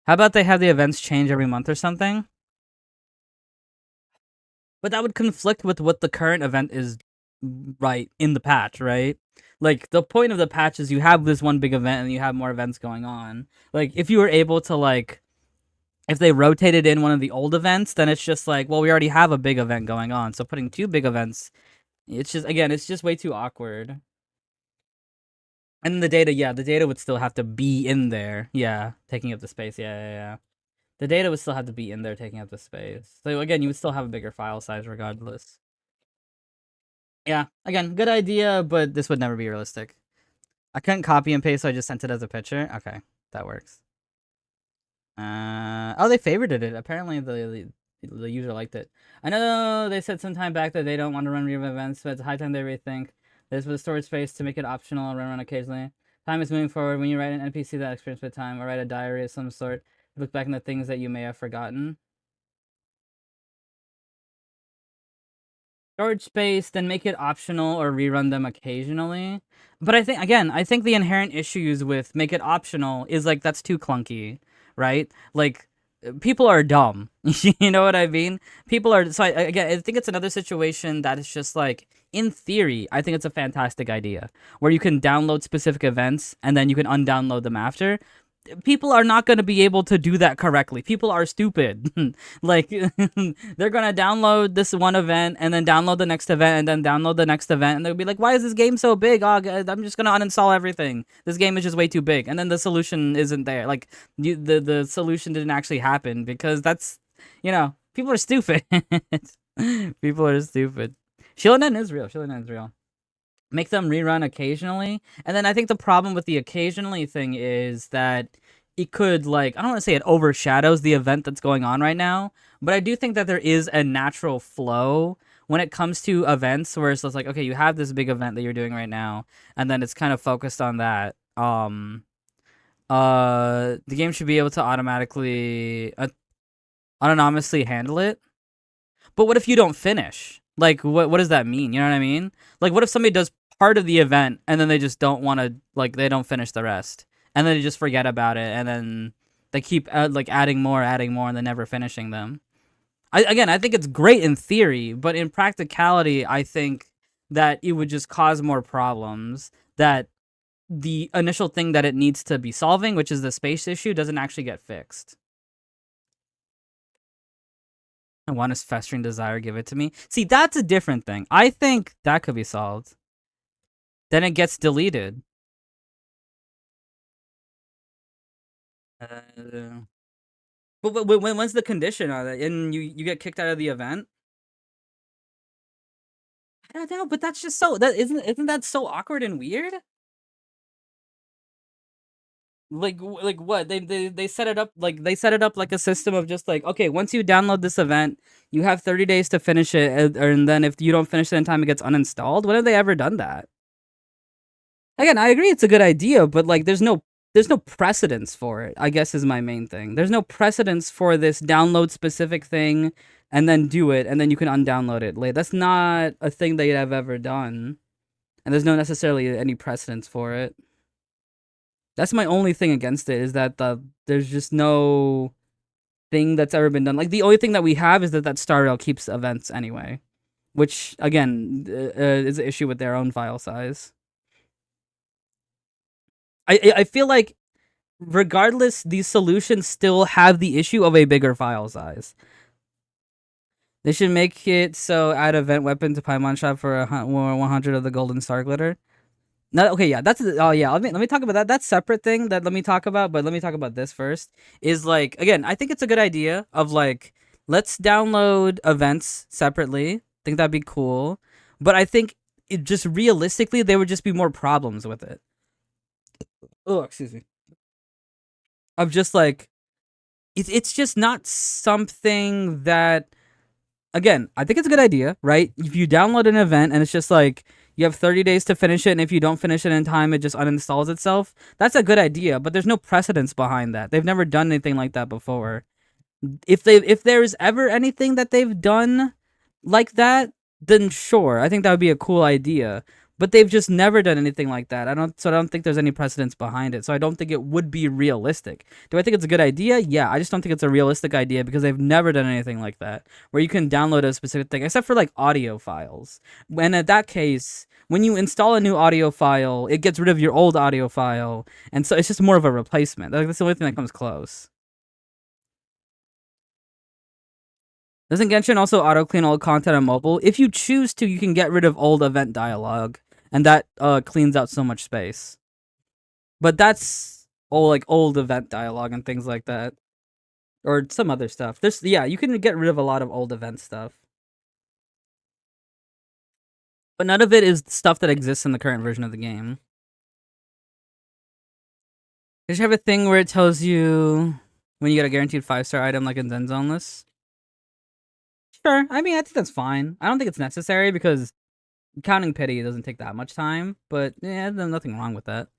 How about they have the events change every month or something? But that would conflict with what the current event is, right, in the patch, right? Like, the point of the patch is you have this one big event and you have more events going on. Like, if you were able to, like, if they rotated in one of the old events, then it's just like, well, we already have a big event going on. So putting two big events, it's just, again, it's just way too awkward. And the data, yeah, the data would still have to be in there. Yeah, taking up the space. Yeah, yeah, yeah. The data would still have to be in there taking up the space. So again, you would still have a bigger file size regardless. Yeah, again, good idea, but this would never be realistic. I couldn't copy and paste, so I just sent it as a picture. Okay, that works. Oh, they favorited it. Apparently, the user liked it. I know they said some time back that they don't want to run real events, but it's high time they rethink this with storage space to make it optional and run occasionally. Time is moving forward. When you write an NPC that experience with time, or write a diary of some sort, look back on the things that you may have forgotten. Storage space, then make it optional or rerun them occasionally. But I think, again, I think the inherent issues with make it optional is like that's too clunky, right? Like, people are dumb. You know what I mean? People are, so again, I think it's another situation that is just like, in theory, I think it's a fantastic idea where you can download specific events and then you can undownload them after. People are not going to be able to do that correctly. People are stupid. Like, they're going to download this one event and then download the next event and then download the next event, and they'll be like, why is this game so big? Oh, I'm just going to uninstall everything. This game is just way too big. And then the solution isn't there. Like, the solution didn't actually happen because that's, people are stupid. People are stupid. Shillanen is real. Shillanen is real. Make them rerun occasionally. And then I think the problem with the occasionally thing is that it could, like, I don't want to say it overshadows the event that's going on right now, but I do think that there is a natural flow when it comes to events where it's just like, okay, you have this big event that you're doing right now, and then it's kind of focused on that. The game should be able to automatically autonomously handle it. But what if you don't finish? Like, what does that mean? You know what I mean? Like, what if somebody does part of the event and then they just don't want to, like, they don't finish the rest, and then they just forget about it, and then they keep like adding more, and then never finishing them. I think it's great in theory, but in practicality, I think that it would just cause more problems. That the initial thing that it needs to be solving, which is the space issue, doesn't actually get fixed. I want his festering desire, give it to me. See, that's a different thing. I think that could be solved. Then it gets deleted. Uh, but when's the condition on it? And you get kicked out of the event? I don't know, but that's just so, that isn't that so awkward and weird? Like what? They set it up like, like a system of just like, okay, once you download this event, you have 30 days to finish it, and then if you don't finish it in time, it gets uninstalled. When have they ever done that? Again, I agree it's a good idea, but like there's no precedence for it, I guess, is my main thing. There's no precedence for this download specific thing and then do it and then you can undownload it. Like, that's not a thing they have ever done. And there's no necessarily any precedence for it. That's my only thing against it, is that there's just no thing that's ever been done. Like the only thing that we have is that Star Rail keeps events anyway, which again is an issue with their own file size. I feel like regardless, these solutions still have the issue of a bigger file size. They should make it so add event weapon to Paimon shop for 100 of the golden star glitter. No, okay, yeah, that's oh yeah. Let me talk about that. That's separate thing that let me talk about, but let me talk about this first. Is like again, I think it's a good idea of like let's download events separately. Think that'd be cool, but I think it just realistically there would just be more problems with it. Oh, excuse me. Of just like it's just not something that again, I think it's a good idea, right? If you download an event and it's just like you have 30 days to finish it, and if you don't finish it in time, it just uninstalls itself. That's a good idea, but there's no precedence behind that. They've never done anything like that before. If there's ever anything that they've done like that, then sure, I think that would be a cool idea. But they've just never done anything like that. I don't think there's any precedence behind it. So I don't think it would be realistic. Do I think it's a good idea? Yeah, I just don't think it's a realistic idea because they've never done anything like that where you can download a specific thing except for like audio files. And in that case, when you install a new audio file, it gets rid of your old audio file, and so it's just more of a replacement. Like, that's the only thing that comes close. Doesn't Genshin also auto-clean old content on mobile? If you choose to, you can get rid of old event dialogue, and that cleans out so much space. But that's old event dialogue and things like that. Or some other stuff. Yeah, you can get rid of a lot of old event stuff. But none of it is stuff that exists in the current version of the game. Did you have a thing where it tells you when you get a guaranteed 5-star item like in Zenzone's? Sure. I mean, I think that's fine. I don't think it's necessary because counting pity doesn't take that much time, but yeah, there's nothing wrong with that.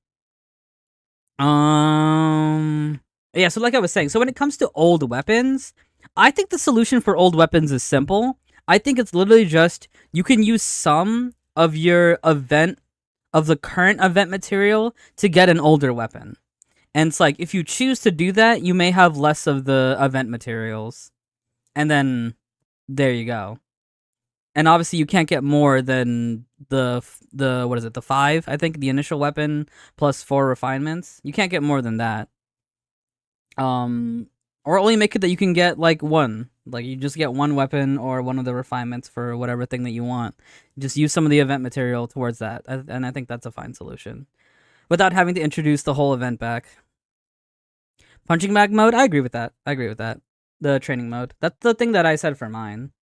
Yeah, so like I was saying, so when it comes to old weapons, I think the solution for old weapons is simple. I think it's literally just you can use some of your event of the current event material to get an older weapon. And it's like if you choose to do that, you may have less of the event materials. And then there you go. And obviously you can't get more than the what is it, the 5, I think, the initial weapon plus 4 refinements. You can't get more than that. Or only make it that you can get like one. Like you just get one weapon or one of the refinements for whatever thing that you want. Just use some of the event material towards that. And I think that's a fine solution. Without having to introduce the whole event back. Punching bag mode, I agree with that. The training mode. That's the thing that I said for mine.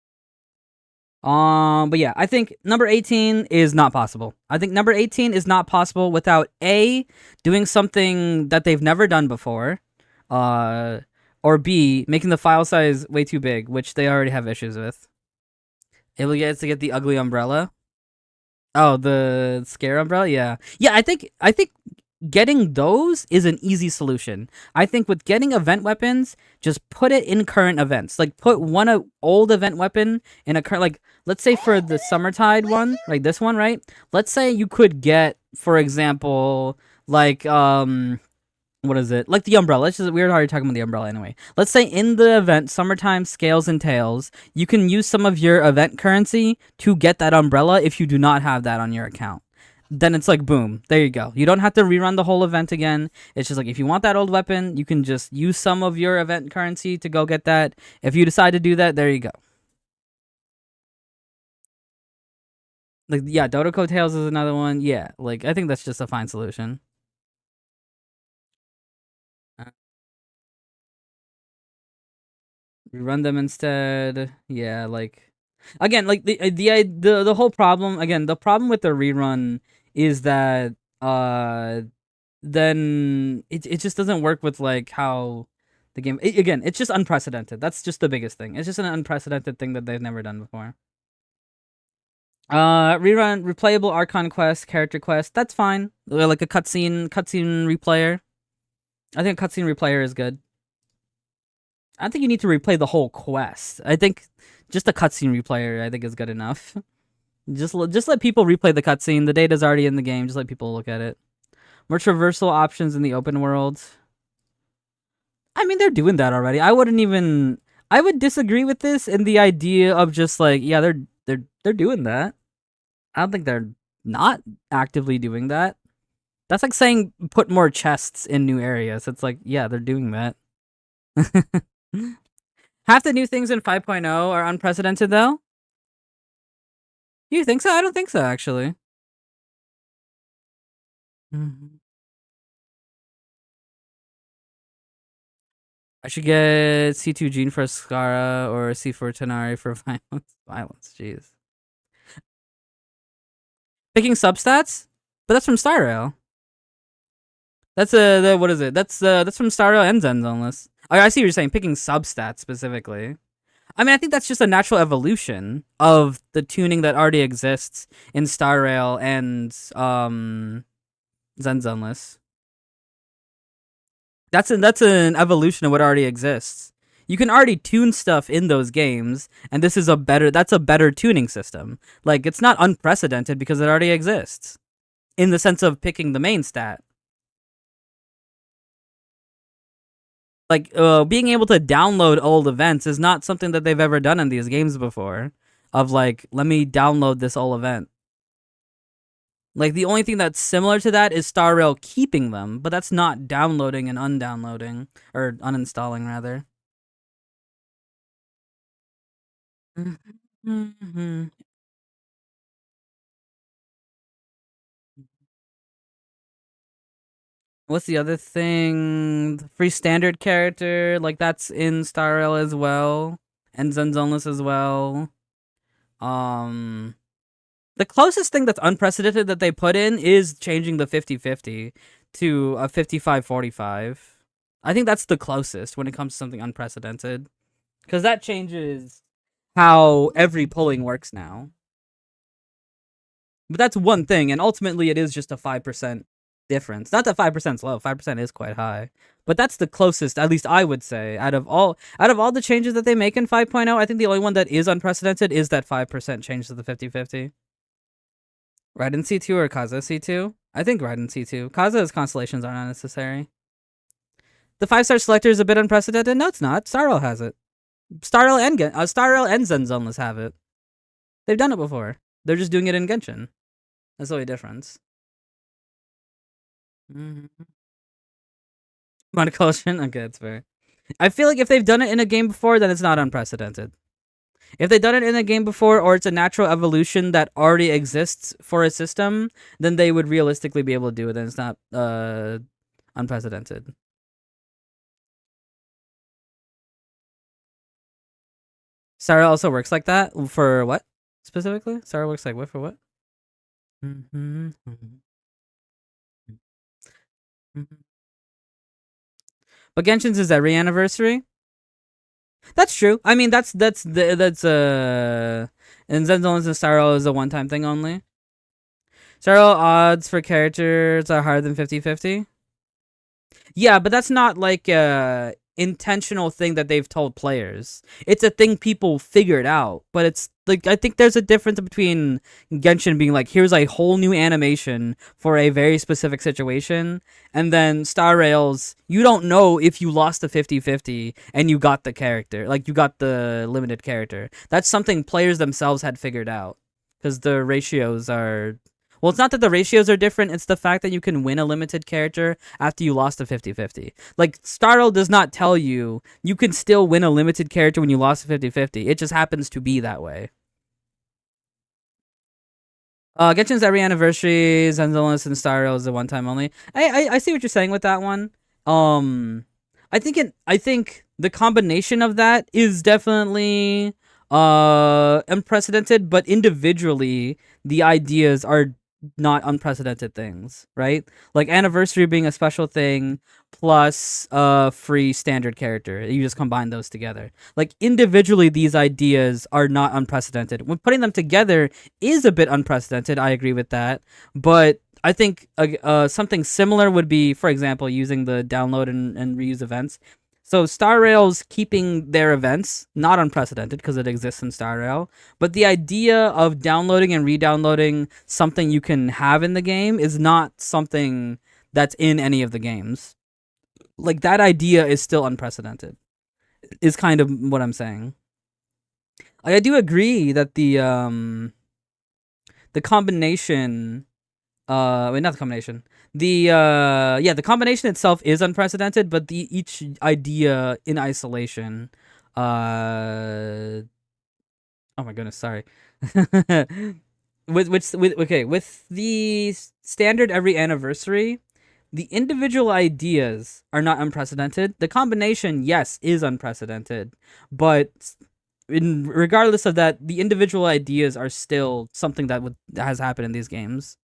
But yeah, I think number 18 is not possible. I think number 18 is not possible without A, doing something that they've never done before, or B, making the file size way too big, which they already have issues with. Able to get the ugly umbrella. Oh, the scare umbrella, yeah. Yeah, I think getting those is an easy solution. I think with getting event weapons, just put it in current events. Like put one old event weapon in a current, like let's say for the Summertide one, like this one, right? Let's say you could get, for example, like what is it? Like the umbrella. We're already talking about the umbrella anyway. Let's say in the event Summertime Scales and Tails, you can use some of your event currency to get that umbrella if you do not have that on your account. Then it's like, boom, there you go. You don't have to rerun the whole event again. It's just like, if you want that old weapon, you can just use some of your event currency to go get that. If you decide to do that, there you go. Like, yeah, Dodoko Tails is another one. Yeah, like, I think that's just a fine solution. Rerun them instead. Yeah, like, again, like, the whole problem, again, the problem with the rerun is that, then it just doesn't work with like how the game again, it's just unprecedented. That's just the biggest thing. It's just an unprecedented thing that they've never done before. Rerun replayable Archon quest, character quest, that's fine. Like a cutscene replayer. I think a cutscene replayer is good. I don't think you need to replay the whole quest. I think just a cutscene replayer I think is good enough. Just let people replay the cutscene. The data's already in the game. Just let people look at it. More traversal options in the open world. I mean, they're doing that already. I would disagree with this in the idea of just like, yeah, they're doing that. I don't think they're not actively doing that. That's like saying put more chests in new areas. It's like, yeah, they're doing that. Half the new things in 5.0 are unprecedented, though. You think so? I don't think so, actually. Mhm. I should get C2 Gene for Scara or C4 Tenari for violence. Violence, jeez. Picking substats? But that's from Star Rail. That's what is it? That's from Star Rail and Zen Zoneless. Oh, I see what you're saying. Picking substats specifically. I mean, I think that's just a natural evolution of the tuning that already exists in Star Rail and Zen Zoneless. That's an evolution of what already exists. You can already tune stuff in those games, and that's a better tuning system. Like it's not unprecedented because it already exists in the sense of picking the main stat. Like being able to download old events is not something that they've ever done in these games before. Of like, let me download this old event. Like the only thing that's similar to that is Star Rail keeping them, but that's not downloading and undownloading or uninstalling rather. Mm-hmm. What's the other thing? The free standard character, like that's in Star Rail as well, and Zenzoneless as well. Um, the closest thing that's unprecedented that they put in is changing the 50-50 to a 55-45. I think that's the closest when it comes to something unprecedented, because that changes how every polling works now. But that's one thing, and ultimately it is just a 5% difference. Not that 5% is low, 5% is quite high. But that's the closest, at least I would say, out of all the changes that they make in 5.0, I think the only one that is unprecedented is that 5% change to the 50-50. Raiden C2 or Kaza C2? I think Raiden C2. Kaza's constellations are not necessary. The 5-star selector is a bit unprecedented. No, it's not. Starrail has it. Starrail and Zen Zoneless have it. They've done it before. They're just doing it in Genshin. That's the only difference. Mm-hmm. Monoculture? Okay, that's fair. I feel like if they've done it in a game before, then it's not unprecedented. If they've done it in a game before, or it's a natural evolution that already exists for a system, then they would realistically be able to do it, and it's not unprecedented. Sarah also works like that for what specifically? Sarah works like what for what? Mm-hmm. Mm-hmm. But Genshin's is every anniversary. That's true. I mean, and Zenzones and Starro is a one-time thing only. Starro odds for characters are higher than 50-50. Yeah, but that's not like a intentional thing that they've told players. It's a thing people figured out. But it's like I think there's a difference between Genshin being like, here's a whole new animation for a very specific situation, and then Star Rails, you don't know if you lost the 50-50 and you got the character. Like you got the limited character. That's something players themselves had figured out. Because the ratios are well, it's not that the ratios are different, it's the fact that you can win a limited character after you lost a 50-50. Like, Startle does not tell you you can still win a limited character when you lost a 50-50. It just happens to be that way. Genshin's every anniversary, Zenzolas and Starro is a one time only. I see what you're saying with that one. Um I think the combination of that is definitely unprecedented, but individually the ideas are not unprecedented things, right? Like anniversary being a special thing plus a free standard character. You just combine those together. Like individually these ideas are not unprecedented. When putting them together is a bit unprecedented. I agree with that. But I think something similar would be, for example, using the download and reuse events. So Star Rail's keeping their events, not unprecedented because it exists in Star Rail, but the idea of downloading and re-downloading something you can have in the game is not something that's in any of the games. like that idea is still unprecedented. Is kind of what I'm saying. I do agree that the combination wait, not the combination. The combination itself is unprecedented, but the each idea in isolation uh oh my goodness, sorry. With the standard every anniversary, the individual ideas are not unprecedented. The combination, yes, is unprecedented, but regardless of that, the individual ideas are still something that has happened in these games.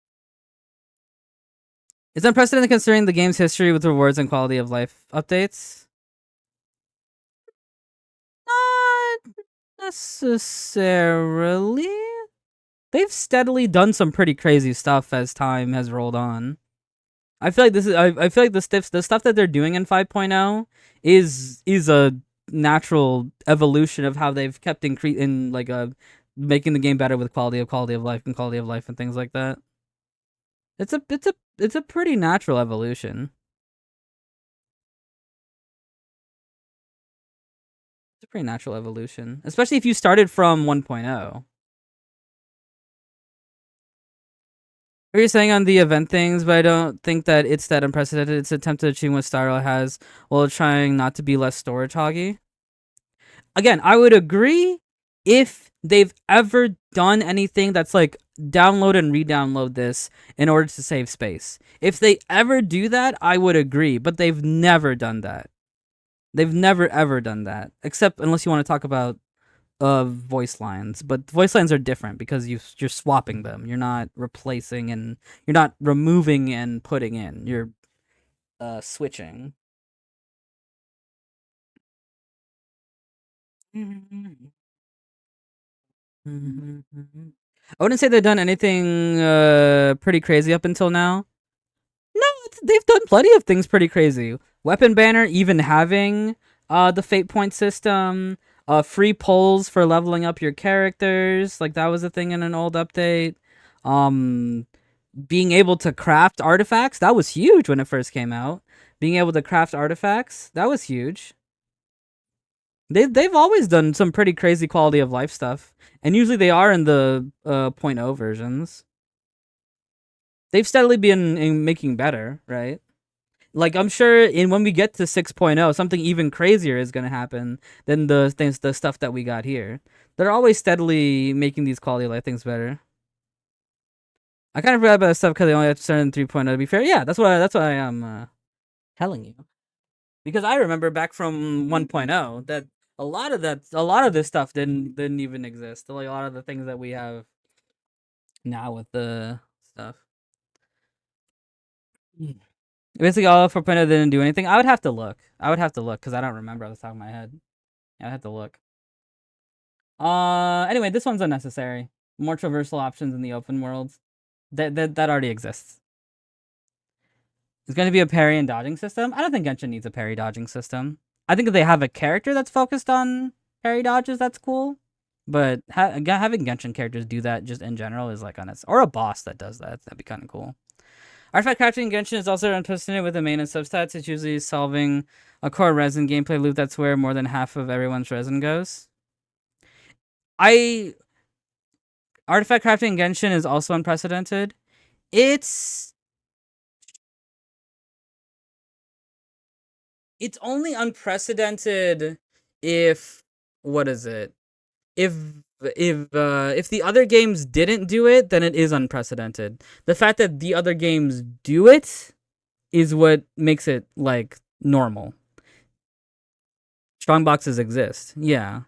It's unprecedented considering the game's history with rewards and quality of life updates. Not necessarily. They've steadily done some pretty crazy stuff as time has rolled on. I feel like this is. I feel like the stuff that they're doing in 5.0 is a natural evolution of how they've kept in like making the game better with quality of life and things like that. It's a pretty natural evolution. It's a pretty natural evolution, especially if you started from 1.0. What you're saying on the event things, but I don't think that it's that unprecedented. It's an attempt to achieve what Starro has while trying not to be less storage hoggy. Again, I would agree if they've ever done anything that's like download and re-download this in order to save space. If they ever do that, I would agree, but they've never done that. They've never ever done that, except unless you want to talk about voice lines, but voice lines are different because you're swapping them. You're not replacing and you're not removing and putting in. You're switching. I wouldn't say they've done anything pretty crazy up until now. No, they've done plenty of things pretty crazy. Weapon banner even having the fate point system, free polls for leveling up your characters, like that was a thing in an old update. Um being able to craft artifacts, that was huge when it first came out. Being able to craft artifacts, that was huge. They've always done some pretty crazy quality of life stuff, and usually they are in the .0 versions. They've steadily been making better, right? Like I'm sure in when we get to 6.0, something even crazier is gonna happen than the stuff that we got here. They're always steadily making these quality of life things better. I kind of forgot about that stuff because they only have to start in 3.0. To be fair, yeah, that's what I am telling you. Because I remember back from 1.0 that a lot of this stuff didn't even exist. Like a lot of the things that we have now with the stuff. Basically, all of 4.0 didn't do anything. I would have to look. Because I don't remember off the top of my head. I'd have to look. Anyway, this one's unnecessary. More traversal options in the open world. That already exists. It's going to be a parry and dodging system. I don't think Genshin needs a parry dodging system. I think if they have a character that's focused on parry dodges, that's cool. But having Genshin characters do that just in general is like unnecessary. Or a boss that does that. That'd be kind of cool. Artifact crafting in Genshin is also unprecedented with the main and substats. It's usually solving a core resin gameplay loop. That's where more than half of everyone's resin goes. Artifact crafting in Genshin is also unprecedented. It's only unprecedented if what is it? If the other games didn't do it, then it is unprecedented. The fact that the other games do it is what makes it like normal. Strong boxes exist. Yeah.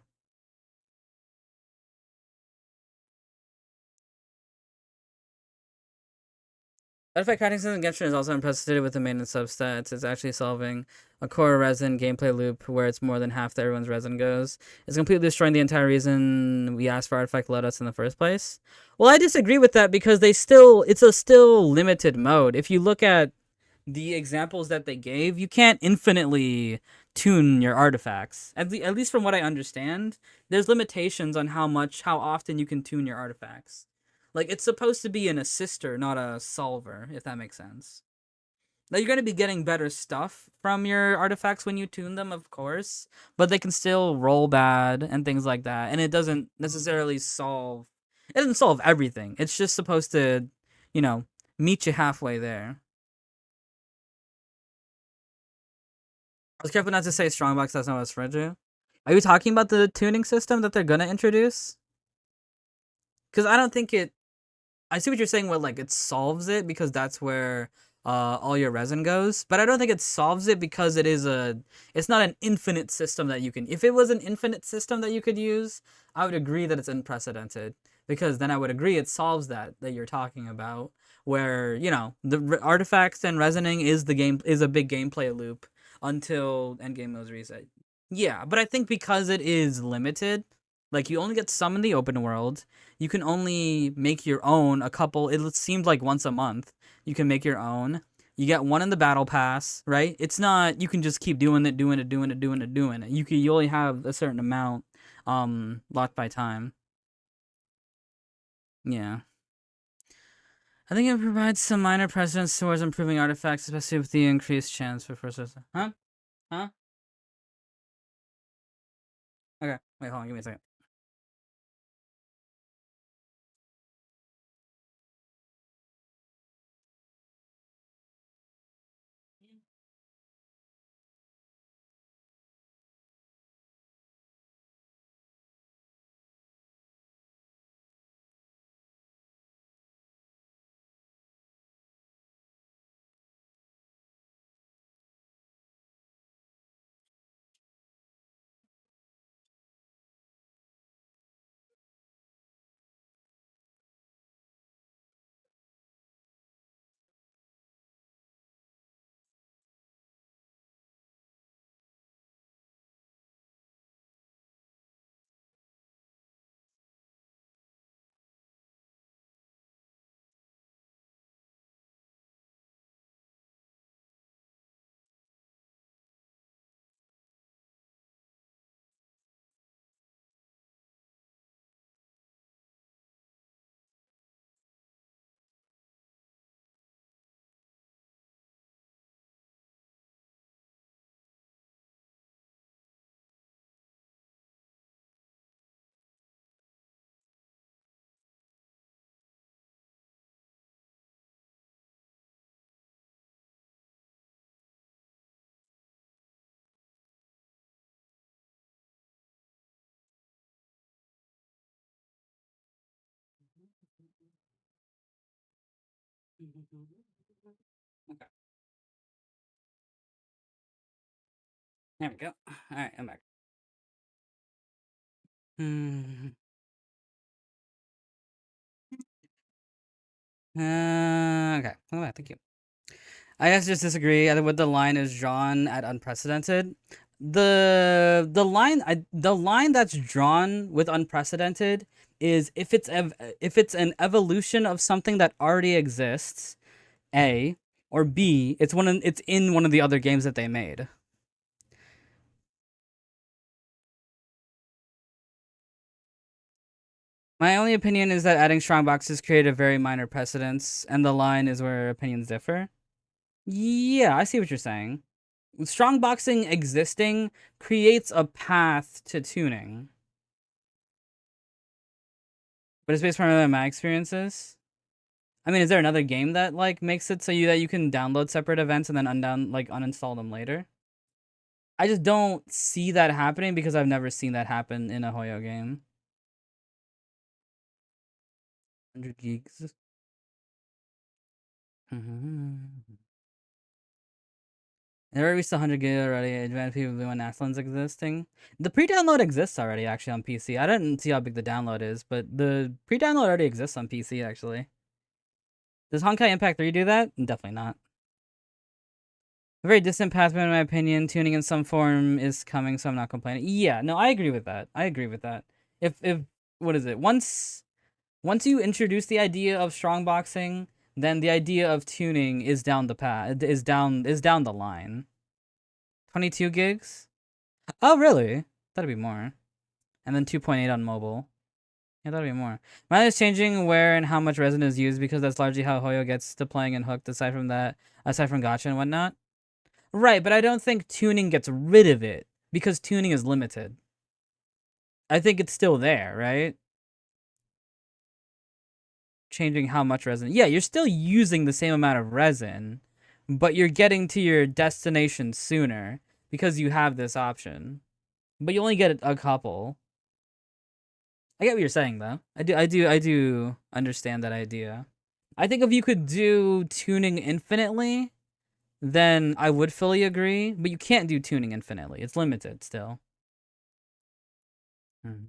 Artifact crafting system in Genshin is also unprecedented with the maintenance substats. It's actually solving a core resin gameplay loop where it's more than half that everyone's resin goes. It's completely destroying the entire reason we asked for artifact loadouts in the first place. Well, I disagree with that because it's a still limited mode. If you look at the examples that they gave, you can't infinitely tune your artifacts. At least from what I understand, there's limitations on how often you can tune your artifacts. Like, it's supposed to be an assister, not a solver, if that makes sense. Now you're gonna be getting better stuff from your artifacts when you tune them, of course, but they can still roll bad and things like that. And it doesn't necessarily solve. It doesn't solve everything. It's just supposed to, you know, meet you halfway there. I was careful not to say strongbox. That's not what's fragile. Are you talking about the tuning system that they're gonna introduce? Because I don't think it. I see what you're saying. Where like it solves it because that's where all your resin goes, but I don't think it solves it because it is a. It's not an infinite system that you can. If it was an infinite system that you could use, I would agree that it's unprecedented because then I would agree it solves that you're talking about. Where the artifacts and resining is the game is a big gameplay loop until endgame modes reset. Yeah, but I think because it is limited, like you only get some in the open world, you can only make your own a couple. It seems like once a month you can make your own. You get one in the battle pass, right? It's not you can just keep doing it, doing it, doing it, doing it, doing it. You only have a certain amount, locked by time. Yeah. I think it provides some minor precedence towards improving artifacts, especially with the increased chance for first. Huh? Huh? Okay. Wait, hold on. Give me a second. Okay. There we go. All right, I'm back. Hmm. Okay. Come back. Thank you. I guess just disagree with the line is drawn at unprecedented. The line that's drawn with unprecedented is if it's an evolution of something that already exists, A, or B, it's in one of the other games that they made. My only opinion is that adding strong boxes create a very minor precedence, and the line is where opinions differ. Yeah, I see what you're saying. Strong boxing existing creates a path to tuning, but it's based primarily on my experiences. I mean, is there another game that like makes it so you can download separate events and then uninstall them later? I just don't see that happening because I've never seen that happen in a Hoyo game. 100 gigs. They already reached 100 gig already. Advanced people when Aslan's existing. The pre-download exists already actually on PC. I didn't see how big the download is, but the pre-download already exists on PC actually. Does Honkai Impact 3 do that? Definitely not. A very distant path, in my opinion. Tuning in some form is coming, so I'm not complaining. Yeah, no, I agree with that. I agree with that. If what is it? Once you introduce the idea of strong boxing, then the idea of tuning is down the path. Is down the line. 22 gigs. Oh, really? That'd be more. And then 2.8 on mobile. I thought it'd be more. Mine is changing where and how much resin is used because that's largely how Hoyo gets to playing and hooked. Aside from gacha and whatnot. Right, but I don't think tuning gets rid of it because tuning is limited. I think it's still there, right? Changing how much resin. Yeah, you're still using the same amount of resin, but you're getting to your destination sooner because you have this option. But you only get a couple. I get what you're saying though. I do understand that idea. I think if you could do tuning infinitely, then I would fully agree, but you can't do tuning infinitely. It's limited still. Hmm.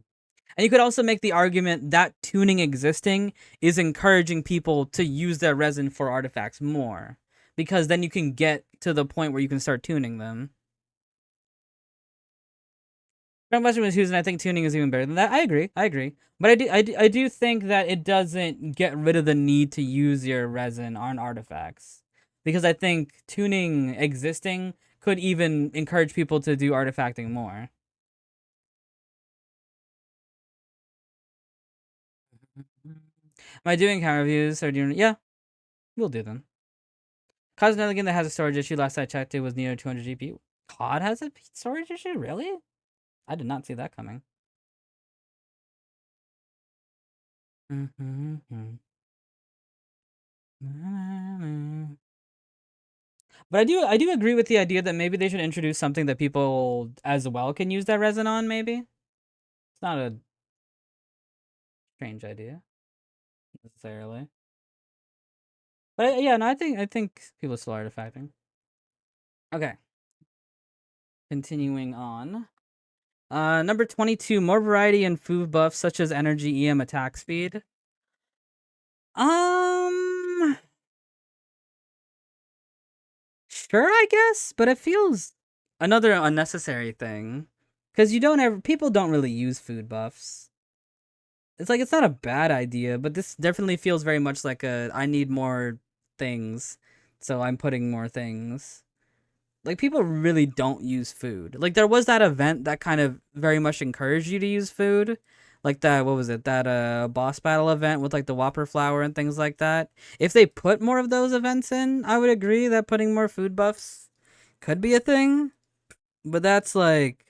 And you could also make the argument that tuning existing is encouraging people to use their resin for artifacts more. Because then you can get to the point where you can start tuning them. Not much of a and I think tuning is even better than that. I agree. But I do think that it doesn't get rid of the need to use your resin on artifacts. Because I think tuning existing could even encourage people to do artifacting more. Am I doing count reviews or doing? Yeah, we'll do them. COD's another game that has a storage issue. Last I checked, it was near 200 GPU. COD has a storage issue? Really? I did not see that coming. But I do agree with the idea that maybe they should introduce something that people as well can use that resin on. Maybe it's not a strange idea necessarily. But yeah, no, I think people still artifacting. Okay, continuing on. Number 22, more variety in food buffs such as energy, EM, attack speed. Um, sure, I guess, but it feels another unnecessary thing because people don't really use food buffs. It's like it's not a bad idea, but this definitely feels very much like I need more things, so I'm putting more things. Like people really don't use food. Like there was that event that kind of very much encouraged you to use food. Like that, what was it? That boss battle event with like the Whopper flower and things like that. If they put more of those events in, I would agree that putting more food buffs could be a thing. But that's like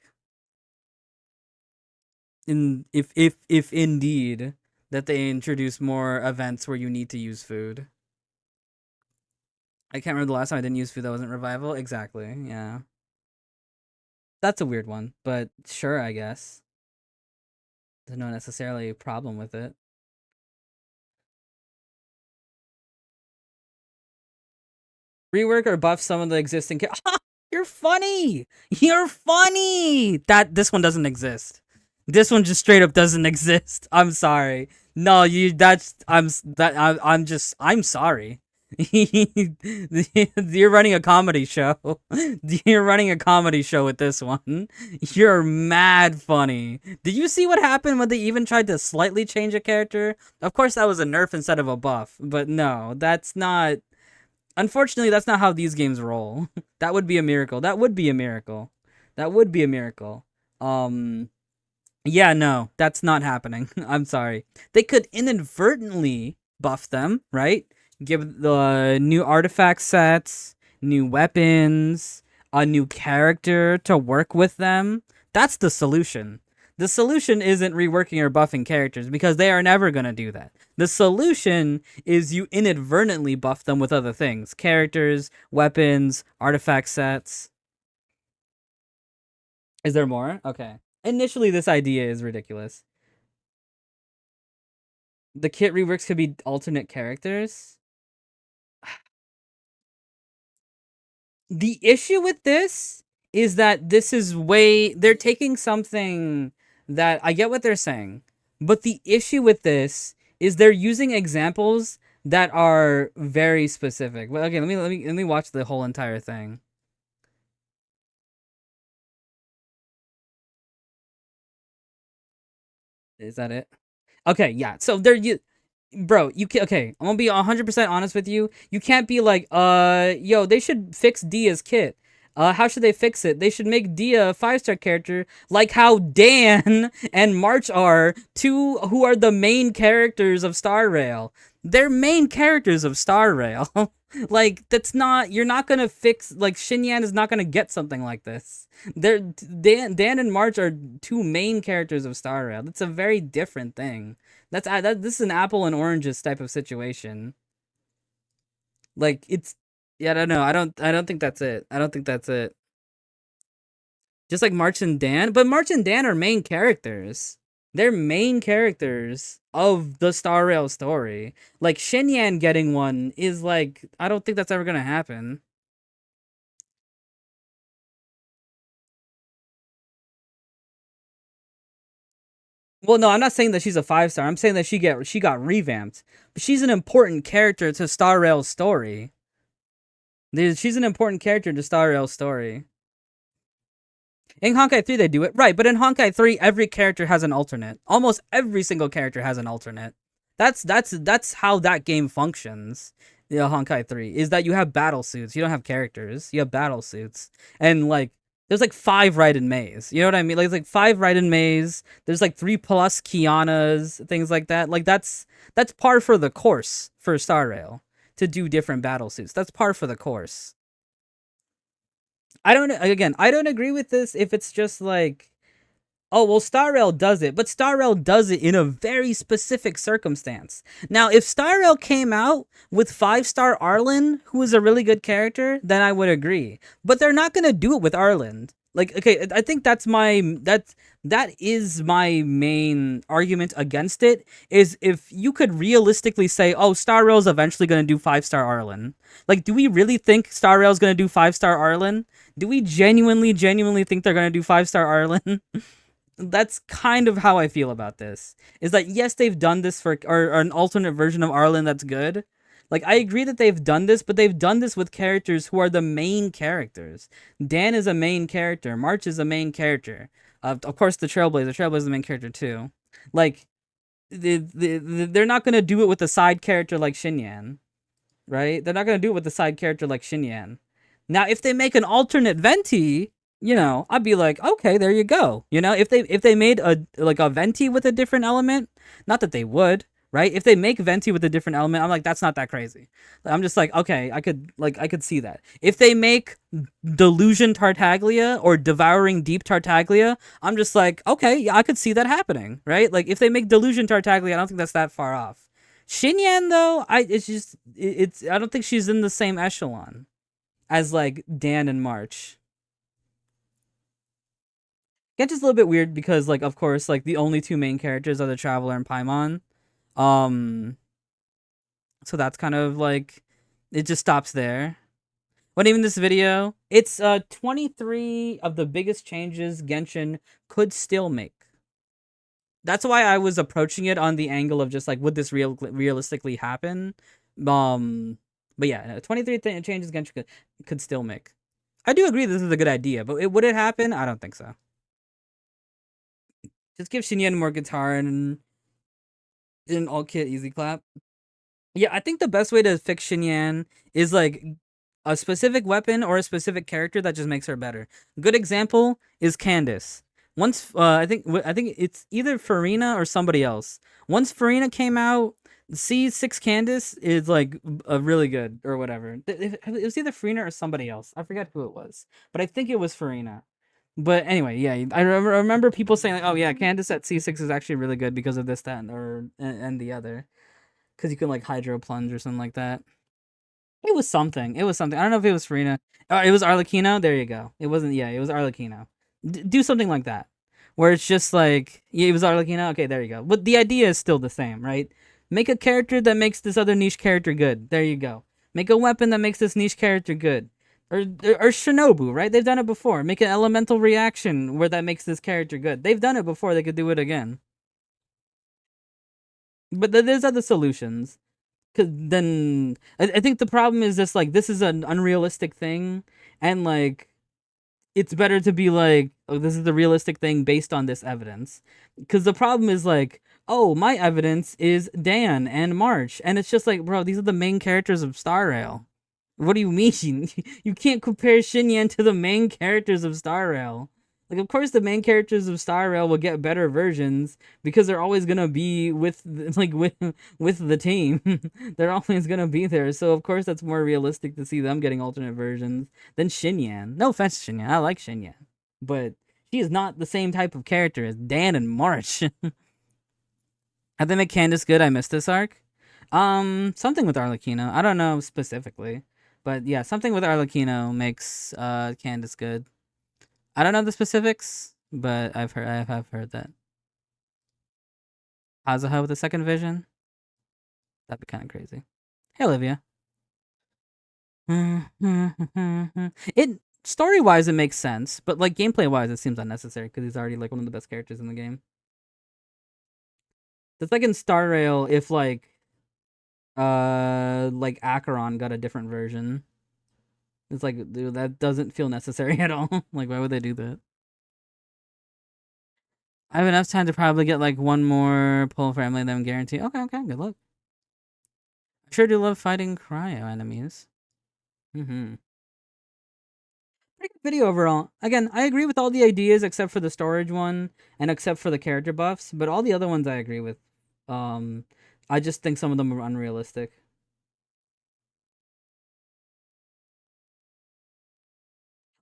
in if indeed that they introduce more events where you need to use food. I can't remember the last time I didn't use food that wasn't revival. Exactly. Yeah. That's a weird one, but sure, I guess. There's no necessarily problem with it. Rework or buff some of the existing You're funny. You're funny. This one doesn't exist. This one just straight up doesn't exist. I'm sorry. No, you that's I'm just I'm sorry. You're running a comedy show. You're running a comedy show with this one. You're mad funny. Did you see what happened when they even tried to slightly change a character? Of course that was a nerf instead of a buff, but no, that's not. Unfortunately, that's not how these games roll. That would be a miracle. That would be a miracle. That would be a miracle. Um yeah, no, that's not happening. I'm sorry. They could inadvertently buff them, right? Give the new artifact sets, new weapons, a new character to work with them. That's the solution. The solution isn't reworking or buffing characters because they are never going to do that. The solution is you inadvertently buff them with other things. Characters, weapons, artifact sets. Is there more? Okay. Initially, this idea is ridiculous. The kit reworks could be alternate characters. The issue with this is that this is they're taking something that I get what they're saying, but the issue with this is they're using examples that are very specific. Well, okay, let me watch the whole entire thing. Is that it? Okay, yeah. So bro, you can okay, I'm gonna be 100% honest with you. You can't be like, yo, they should fix Dia's kit. How should they fix it? They should make Dia a 5-star character, like how Dan and March are, two who are the main characters of Star Rail. They're main characters of Star Rail. Like, that's not, you're not gonna fix, like, Xinyan is not gonna get something like this. Dan and March are two main characters of Star Rail. That's a very different thing. This is an apple and oranges type of situation. Like, it's, yeah, I don't know. I don't think that's it. I don't think that's it. Just like March and Dan, but March and Dan are main characters. They're main characters of the Star Rail story. Like Xinyan getting one is like, I don't think that's ever gonna happen. Well, no, I'm not saying that she's a 5-star. I'm saying that she got revamped. But she's an important character to Star Rail's story. She's an important character to Star Rail's story. In Honkai 3 they do it, right, but in Honkai 3 every character has an alternate. Almost every single character has an alternate. That's how that game functions. Honkai 3 is that you have battle suits. You don't have characters. You have battle suits. And like there's like 5 Raiden Meis. You know what I mean? Like 5 Raiden Meis. There's like 3 plus Kianas, things like that. Like that's par for the course for Star Rail to do different battle suits. That's par for the course. I don't agree with this if it's just like, oh, well, Star Rail does it, but Star Rail does it in a very specific circumstance. Now, if Star Rail came out with 5-star Arlen, who is a really good character, then I would agree. But they're not gonna do it with Arlen. Like, okay, I think that is my main argument against it, is if you could realistically say, oh, Star Rail's eventually gonna do 5-star Arlen. Like, do we really think Star Rail's gonna do 5-star Arlen? Do we genuinely think they're gonna do 5-star Arlen? That's kind of how I feel about this. Is that yes, they've done this for or an alternate version of Arlen that's good. Like I agree that they've done this, but they've done this with characters who are the main characters. Dan is a main character. March is a main character. Of course, the Trailblazer. Trailblazer is the main character too. Like, they're not gonna do it with a side character like Xinyan, right? They're not gonna do it with a side character like Xinyan. Now, if they make an alternate Venti, I'd be like, okay, there you go. If they made a Venti with a different element, not that they would, right? If they make Venti with a different element, I'm like, that's not that crazy. I'm just like, okay, I could see that. If they make Delusion Tartaglia or Devouring Deep Tartaglia, I'm just like, okay, yeah, I could see that happening, right? Like if they make Delusion Tartaglia, I don't think that's that far off. Xinyan though, I don't think she's in the same echelon as like Dan and March. Genshin's a little bit weird because, like, of course, like the only two main characters are the Traveler and Paimon. Um, so that's kind of like it just stops there. But even this video, it's 23 of the biggest changes Genshin could still make. That's why I was approaching it on the angle of just like, would this realistically happen? But yeah, 23 changes Genshin could still make. I do agree this is a good idea, but would it happen? I don't think so. Just give Xinyan more guitar and an all kit easy clap. Yeah, I think the best way to fix Xinyan is like a specific weapon or a specific character that just makes her better. Good example is Candace. Once I think it's either Farina or somebody else. Once Farina came out, C6 Candace is like a really good or whatever. It was either Farina or somebody else. I forget who it was, but I think it was Farina. But anyway, yeah, I remember people saying like, "Oh yeah, Candace at C6 is actually really good because of this, that, and the other, because you can like hydro plunge or something like that." It was something. It was something. I don't know if it was Farina. It was Arlecchino. There you go. It wasn't. Yeah, it was Arlecchino. Do something like that, where it's just like, yeah, it was Arlecchino. Okay, there you go. But the idea is still the same, right? Make a character that makes this other niche character good. There you go. Make a weapon that makes this niche character good. Or Shinobu, right? They've done it before. Make an elemental reaction where that makes this character good. They've done it before. They could do it again. But there's other solutions. Cause then I think the problem is just like this is an unrealistic thing, and like it's better to be like, oh, this is the realistic thing based on this evidence. Because the problem is like, oh, my evidence is Dan and March, and it's just like, bro, these are the main characters of Star Rail. What do you mean? You can't compare Shinyan to the main characters of Star Rail. Like, of course, the main characters of Star Rail will get better versions because they're always gonna be with the team. They're always gonna be there. So of course, that's more realistic to see them getting alternate versions than Shinyan. No offense, to Shinyan. I like Shinyan, but she is not the same type of character as Dan and March. Have they made Candace good? I missed this arc. Something with Arlecchino. I don't know specifically, but yeah, something with Arlecchino makes Candace good. I don't know the specifics, but I have heard that. Hazaha with the second vision. That'd be kind of crazy. Hey, Olivia. It story wise it makes sense, but like gameplay wise it seems unnecessary because he's already like one of the best characters in the game. It's like in Star Rail if like Acheron got a different version. It's like, dude, that doesn't feel necessary at all. Like, why would they do that? I have enough time to probably get like one more pull for Emily, then guarantee. Okay, okay, good luck. I sure do love fighting cryo enemies. Mm-hmm. Pretty good video overall. Again, I agree with all the ideas except for the storage one and except for the character buffs, but all the other ones I agree with. Um, I just think some of them are unrealistic.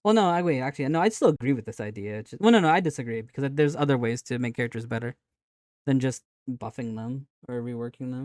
Well, no, I wait. Actually, no, I still agree with this idea. Well, no, I disagree because there's other ways to make characters better than just buffing them or reworking them.